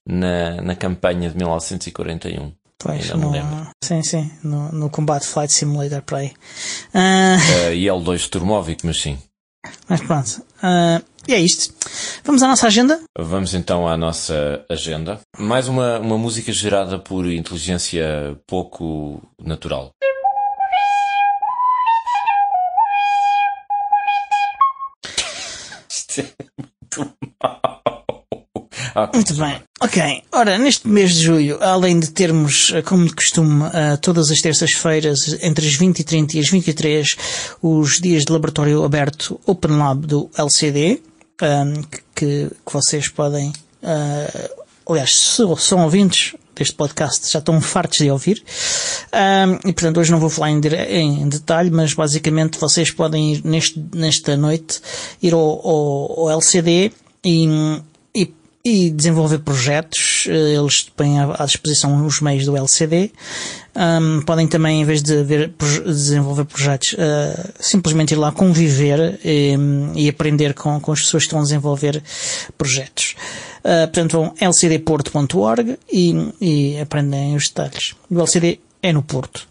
na campanha de 1941. Pois, ainda me lembro. Sim, no Combat Flight Simulator para aí. E L2 Turmovic, mas sim. Mas pronto. E é isto. Vamos à nossa agenda? Vamos então à nossa agenda. Mais uma música gerada por inteligência pouco natural. Isto é muito mau. Muito bem. Ok. Ora, neste mês de julho, além de termos, como de costume, todas as terças-feiras, entre as 20h30 e as 23, os dias de laboratório aberto Open Lab do LCD, que vocês podem, aliás, se são ouvintes deste podcast, já estão fartos de ouvir. E portanto hoje não vou falar em detalhe, mas basicamente vocês podem ir nesta noite, ir ao LCD e desenvolver projetos. Eles põem à disposição os meios do LCD. Podem também, em vez de desenvolver projetos, simplesmente ir lá conviver e aprender com as pessoas que estão a desenvolver projetos. Portanto, vão lcdporto.org e aprendem os detalhes. O LCD é no Porto.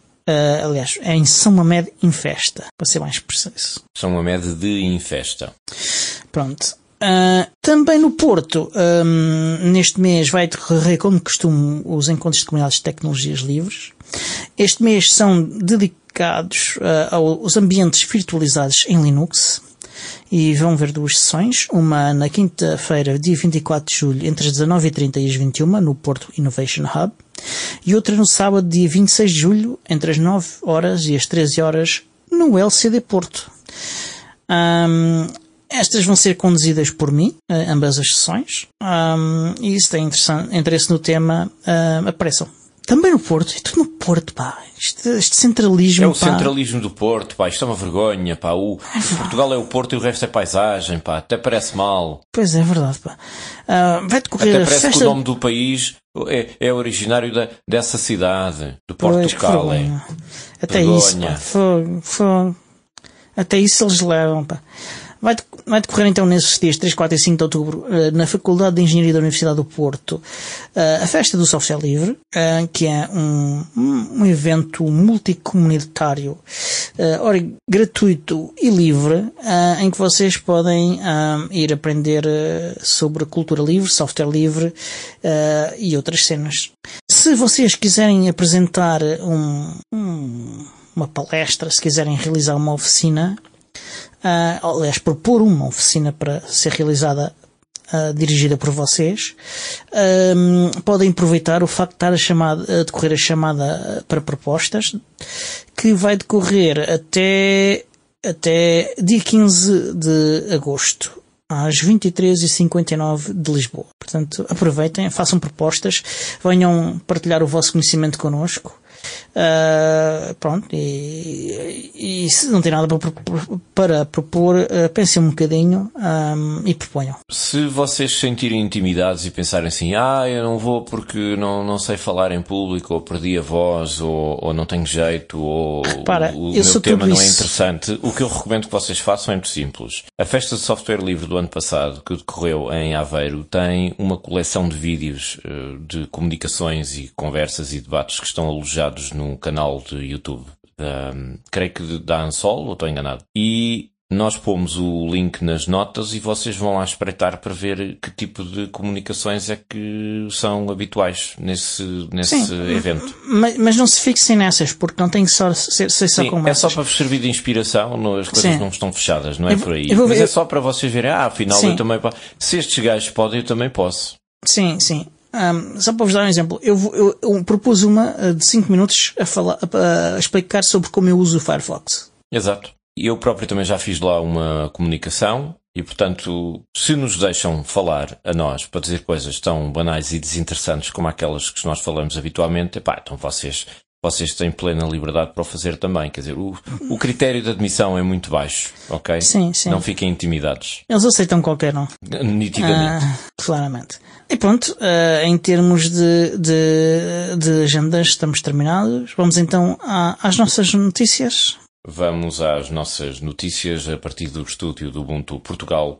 Aliás, é em São Mamede Infesta, para ser mais preciso. São Mamede de Infesta. Pronto. Também no Porto, neste mês vai decorrer, como de costume, os encontros de comunidades de tecnologias livres. Este mês são dedicados aos ambientes virtualizados em Linux e vão haver duas sessões, uma na quinta-feira, dia 24 de julho, entre as 19h30 e as 21h, no Porto Innovation Hub, e outra no sábado, dia 26 de julho, entre as 9 horas e as 13 horas, no LCD Porto. Estas vão ser conduzidas por mim, ambas as sessões, e se têm interesse no tema, apareçam. Também no Porto, é tudo no Porto, pá. Este centralismo, é o pá. Centralismo do Porto, pá. Isto é uma vergonha, pá. Portugal é o Porto e o resto é paisagem, pá. Até parece mal. Pois é, verdade, pá. Vai decorrer até a parece festa... que o nome do país é originário dessa cidade, do Porto do Cale. Até isso, pá. Fogo. Até isso eles levam, pá. Vai decorrer então nesses dias 3, 4 e 5 de outubro na Faculdade de Engenharia da Universidade do Porto a Festa do Software Livre, que é um evento multicomunitário gratuito e livre, em que vocês podem ir aprender sobre cultura livre, software livre e outras cenas. Se vocês quiserem apresentar uma palestra, se quiserem realizar uma oficina, aliás, propor uma oficina para ser realizada, dirigida por vocês, podem aproveitar o facto de estar a decorrer a chamada para propostas, que vai decorrer até dia 15 de agosto, às 23h59 de Lisboa. Portanto, aproveitem, façam propostas, venham partilhar o vosso conhecimento connosco. Pronto, e se não tem nada para propor, pensem um bocadinho e proponham. Se vocês se sentirem intimidados e pensarem assim, eu não vou porque não sei falar em público, ou perdi a voz, ou não tenho jeito, ou o meu tema não é interessante, o que eu recomendo que vocês façam é muito simples. A Festa de Software Livre do ano passado, que decorreu em Aveiro, tem uma coleção de vídeos de comunicações e conversas e debates que estão alojados no canal de YouTube, creio que da Ansol, ou estou enganado, e nós pomos o link nas notas e vocês vão lá espreitar para ver que tipo de comunicações é que são habituais nesse evento. Mas não se fixem nessas, porque não tem que ser só com é só para vos servir de inspiração, as coisas não estão fechadas, não é por aí. Mas é só para vocês verem, afinal eu também posso. Se estes gajos podem, eu também posso. Sim. Só para vos dar um exemplo, eu propus uma de 5 minutos a explicar sobre como eu uso o Firefox. Exato. Eu próprio também já fiz lá uma comunicação e, portanto, se nos deixam falar a nós para dizer coisas tão banais e desinteressantes como aquelas que nós falamos habitualmente, então vocês têm plena liberdade para o fazer também. Quer dizer, o critério de admissão é muito baixo, ok? Sim. Não fiquem intimidados. Eles aceitam qualquer um. Nitidamente. Claramente. E pronto, em termos de agendas estamos terminados. Vamos então às nossas notícias. Vamos às nossas notícias a partir do estúdio do Ubuntu Portugal.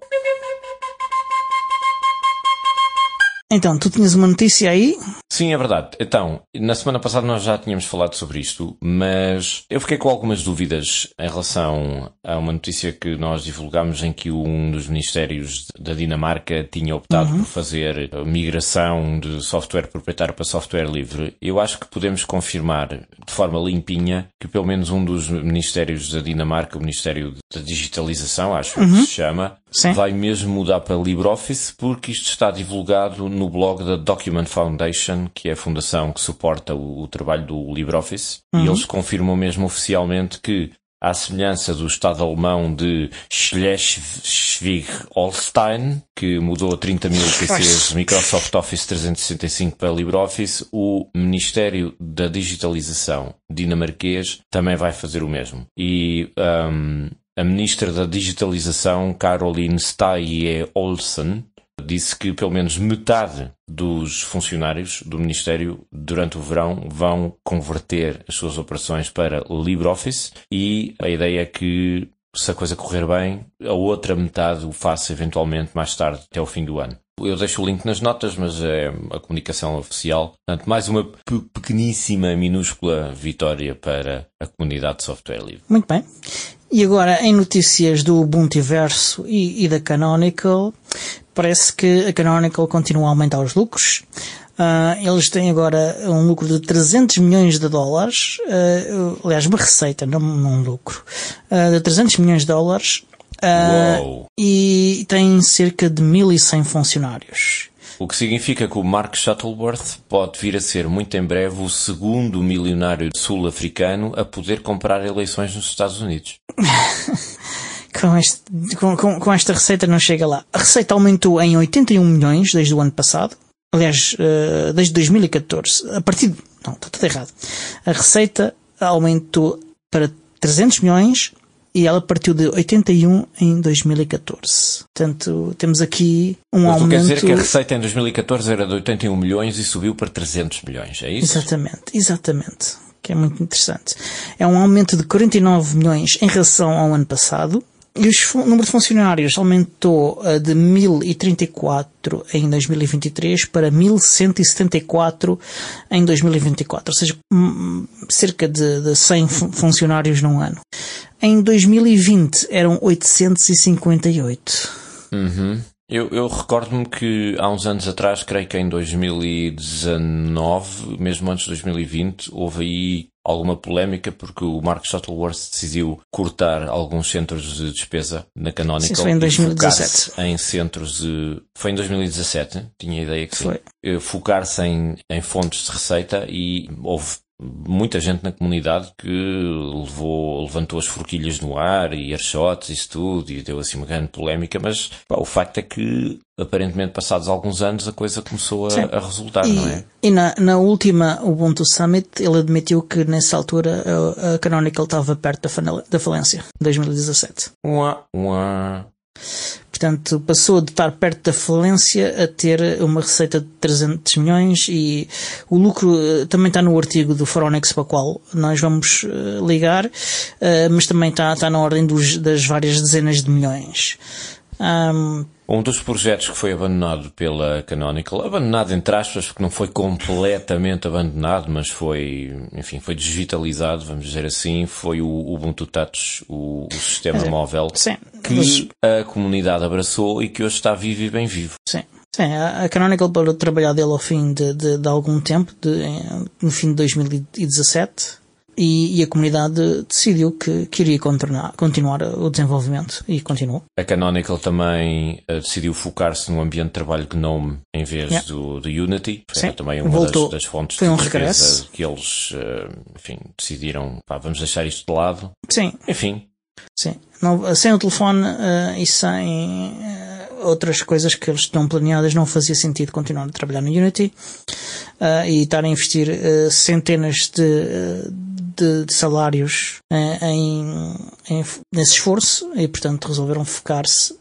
Então, tu tinhas uma notícia aí? Sim, é verdade. Então, na semana passada nós já tínhamos falado sobre isto, mas eu fiquei com algumas dúvidas em relação a uma notícia que nós divulgámos em que um dos ministérios da Dinamarca tinha optado por fazer a migração de software proprietário para software livre. Eu acho que podemos confirmar de forma limpinha que pelo menos um dos ministérios da Dinamarca, o Ministério da Digitalização, acho que se chama, Sim. vai mesmo mudar para LibreOffice, porque isto está divulgado no blog da Document Foundation, que é a fundação que suporta o trabalho do LibreOffice, e eles confirmam mesmo oficialmente que, à semelhança do Estado alemão de Schleswig-Holstein, que mudou 30 mil PCs Microsoft Office 365 para LibreOffice, o Ministério da Digitalização dinamarquês também vai fazer o mesmo. E a Ministra da Digitalização, Caroline Staaje Olsen, disse que pelo menos metade dos funcionários do Ministério durante o verão vão converter as suas operações para LibreOffice, e a ideia é que, se a coisa correr bem, a outra metade o faça eventualmente mais tarde, até o fim do ano. Eu deixo o link nas notas, mas é a comunicação oficial. Portanto, mais uma pequeníssima, minúscula vitória para a comunidade de software livre. Muito bem. E agora, em notícias do Ubuntuverso e da Canonical, parece que a Canonical continua a aumentar os lucros. Eles têm agora um lucro de 300 milhões de dólares, aliás, uma receita, não um lucro, de 300 milhões de dólares, e têm cerca de 1.100 funcionários. O que significa que o Mark Shuttleworth pode vir a ser muito em breve o segundo milionário sul-africano a poder comprar eleições nos Estados Unidos. Com esta receita não chega lá. A receita aumentou em 81 milhões desde o ano passado. Aliás, desde 2014. Não, está tudo errado. A receita aumentou para 300 milhões e ela partiu de 81 em 2014. Portanto, temos aqui um aumento... Quer dizer que a receita em 2014 era de 81 milhões e subiu para 300 milhões, é isso? Exatamente. Que é muito interessante. É um aumento de 49 milhões em relação ao ano passado. E o número de funcionários aumentou de 1.034 em 2023 para 1.174 em 2024. Ou seja, cerca de 100 funcionários num ano. Em 2020 eram 858. Eu recordo-me que há uns anos atrás, creio que em 2019, mesmo antes de 2020, houve aí alguma polémica porque o Mark Shuttleworth decidiu cortar alguns centros de despesa na Canonical. Sim, foi em 2017. Em centros de... Foi em 2017? Tinha a ideia que foi. Sim. Focar-se em fontes de receita, e houve muita gente na comunidade que levantou as forquilhas no ar e airshots e isso tudo, e deu assim uma grande polémica, mas o facto é que aparentemente passados alguns anos a coisa começou a resultar, não é? E na última Ubuntu Summit ele admitiu que nessa altura a Canonical estava perto da falência, em 2017. Portanto, passou de estar perto da falência a ter uma receita de 300 milhões, e o lucro também está no artigo do Foronix para o qual nós vamos ligar, mas também está na ordem das várias dezenas de milhões. Um dos projetos que foi abandonado pela Canonical, abandonado entre aspas, porque não foi completamente abandonado, mas foi digitalizado, vamos dizer assim, foi o Ubuntu Touch, o sistema móvel, que a comunidade abraçou e que hoje está vivo e bem vivo. Sim. Sim, a Canonical parou de trabalhar dele ao fim de algum tempo, no fim de 2017. E a comunidade decidiu que iria continuar o desenvolvimento, e continuou. A Canonical também decidiu focar-se no ambiente de trabalho GNOME em vez do Unity. Sim. Também uma das fontes foi de regresso que eles decidiram, vamos deixar isto de lado. Sim. Enfim. Sim. Sem o telefone e sem outras coisas que eles tinham planeadas, não fazia sentido continuar a trabalhar no Unity e estar a investir centenas de salários nesse esforço, e portanto resolveram focar-se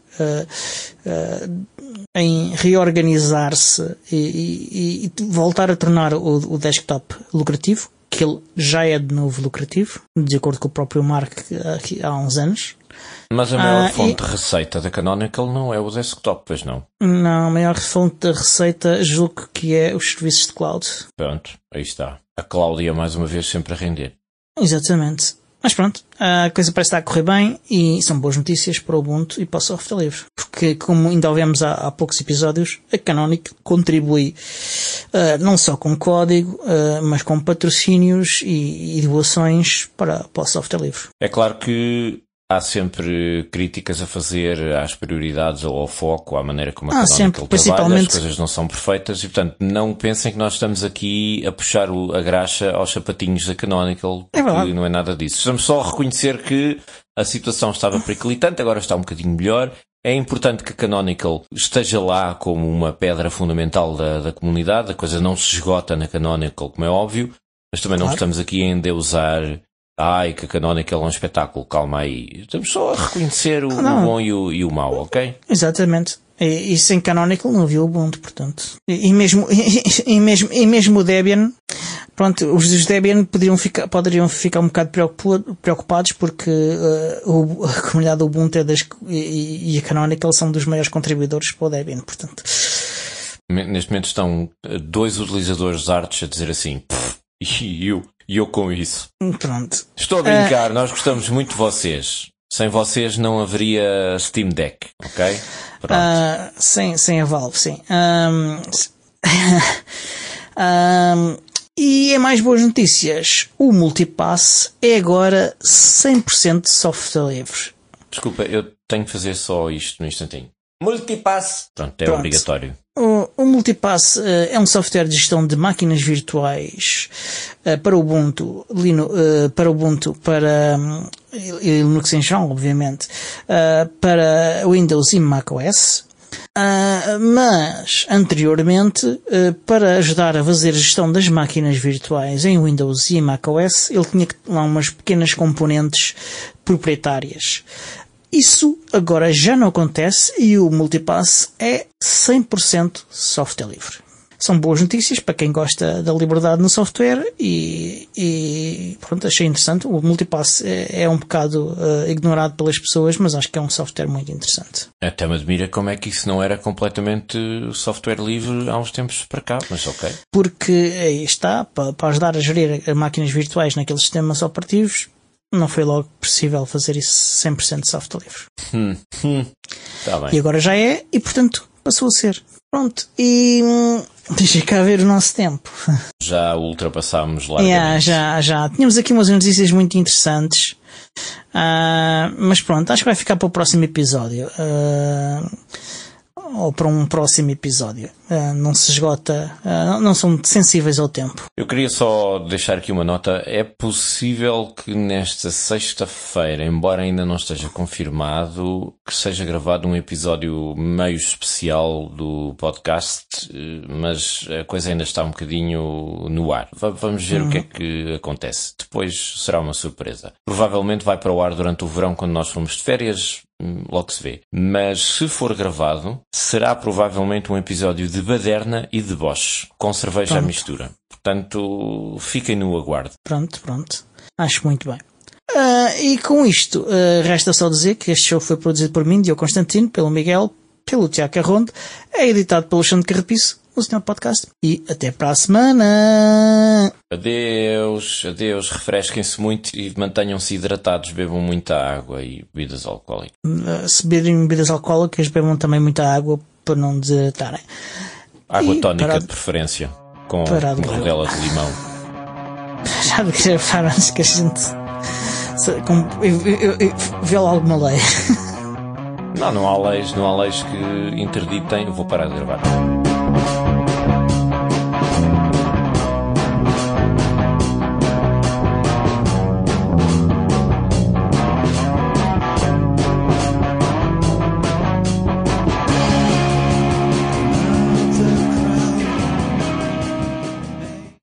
em reorganizar-se e voltar a tornar o desktop lucrativo, que ele já é de novo lucrativo, de acordo com o próprio Mark há uns anos. Mas a maior fonte de receita da Canonical não é o desktop, pois não? Não, a maior fonte de receita julgo que é os serviços de cloud. Pronto, aí está. A Cláudia mais uma vez sempre a render. Exatamente. Mas pronto, a coisa parece estar a correr bem e são boas notícias para o Ubuntu e para o software livre. Porque, como ainda ouvemos há poucos episódios, a Canonical contribui não só com código, mas com patrocínios e doações para o software livre. É claro que há sempre críticas a fazer às prioridades ou ao foco, à maneira como a Canonical trabalha, as coisas não são perfeitas e, portanto, não pensem que nós estamos aqui a puxar a graxa aos sapatinhos da Canonical, porque não é nada disso. Estamos só a reconhecer que a situação estava periclitante, agora está um bocadinho melhor. É importante que a Canonical esteja lá como uma pedra fundamental da comunidade, a coisa não se esgota na Canonical, como é óbvio, mas também não estamos aqui a endeusar que a Canonical é um espetáculo, calma aí. Estamos só a reconhecer o bom e o mau, ok? Exatamente. E sem Canonical não havia o Ubuntu, portanto. E mesmo o Debian, pronto, os Debian poderiam ficar um bocado preocupados porque a comunidade do Ubuntu e a Canonical são dos maiores contribuidores para o Debian, portanto. Neste momento estão 2 utilizadores de artes a dizer assim, e eu com isso. Pronto. Estou a brincar, nós gostamos muito de vocês. Sem vocês não haveria Steam Deck, ok? Sem a Valve, sim. E em mais boas notícias, o Multipass é agora 100% software livre. Desculpa, eu tenho que fazer só isto no instantinho. Multipass! Pronto, obrigatório. O Multipass é um software de gestão de máquinas virtuais para Ubuntu, para Linux em geral, obviamente, para Windows e macOS. Mas, anteriormente, para ajudar a fazer a gestão das máquinas virtuais em Windows e macOS, ele tinha lá umas pequenas componentes proprietárias. Isso agora já não acontece e o Multipass é 100% software livre. São boas notícias para quem gosta da liberdade no software e pronto, achei interessante. O Multipass é um bocado ignorado pelas pessoas, mas acho que é um software muito interessante. Até me admira como é que isso não era completamente software livre há uns tempos para cá, mas ok. Porque aí está, para ajudar a gerir máquinas virtuais naqueles sistemas operativos, não foi logo possível fazer isso 100% de software livre. Tá bem. E agora já é, e portanto passou a ser. Pronto, e deixa cá ver o nosso tempo. Já ultrapassámos largamente. Já. Tínhamos aqui umas notícias muito interessantes. Mas pronto, acho que vai ficar para o próximo episódio. Ou para um próximo episódio. Não se esgota, não são sensíveis ao tempo. Eu queria só deixar aqui uma nota. É possível que nesta sexta-feira, embora ainda não esteja confirmado, que seja gravado um episódio meio especial do podcast, mas a coisa ainda está um bocadinho no ar. Vamos ver o que é que acontece. Depois será uma surpresa. Provavelmente vai para o ar durante o verão, quando nós formos de férias. Logo se vê. Mas se for gravado, será provavelmente um episódio de baderna e de Bosch, com cerveja à mistura. Portanto, fiquem no aguardo. Pronto. Acho muito bem. E com isto, resta só dizer que este show foi produzido por mim, Diogo Constantino, pelo Miguel, pelo Tiago Carronde, é editado pelo Xande Carrapiço, o Senhor Podcast. E até para a semana! Adeus, refresquem-se muito e mantenham-se hidratados, bebam muita água e bebidas alcoólicas. Se beberem bebidas alcoólicas, bebam também muita água para não desidratarem. Água tónica de preferência, com rodela de limão. Já de gravar antes que a gente vê-la alguma lei. Não há leis que interditem. Eu vou parar de gravar.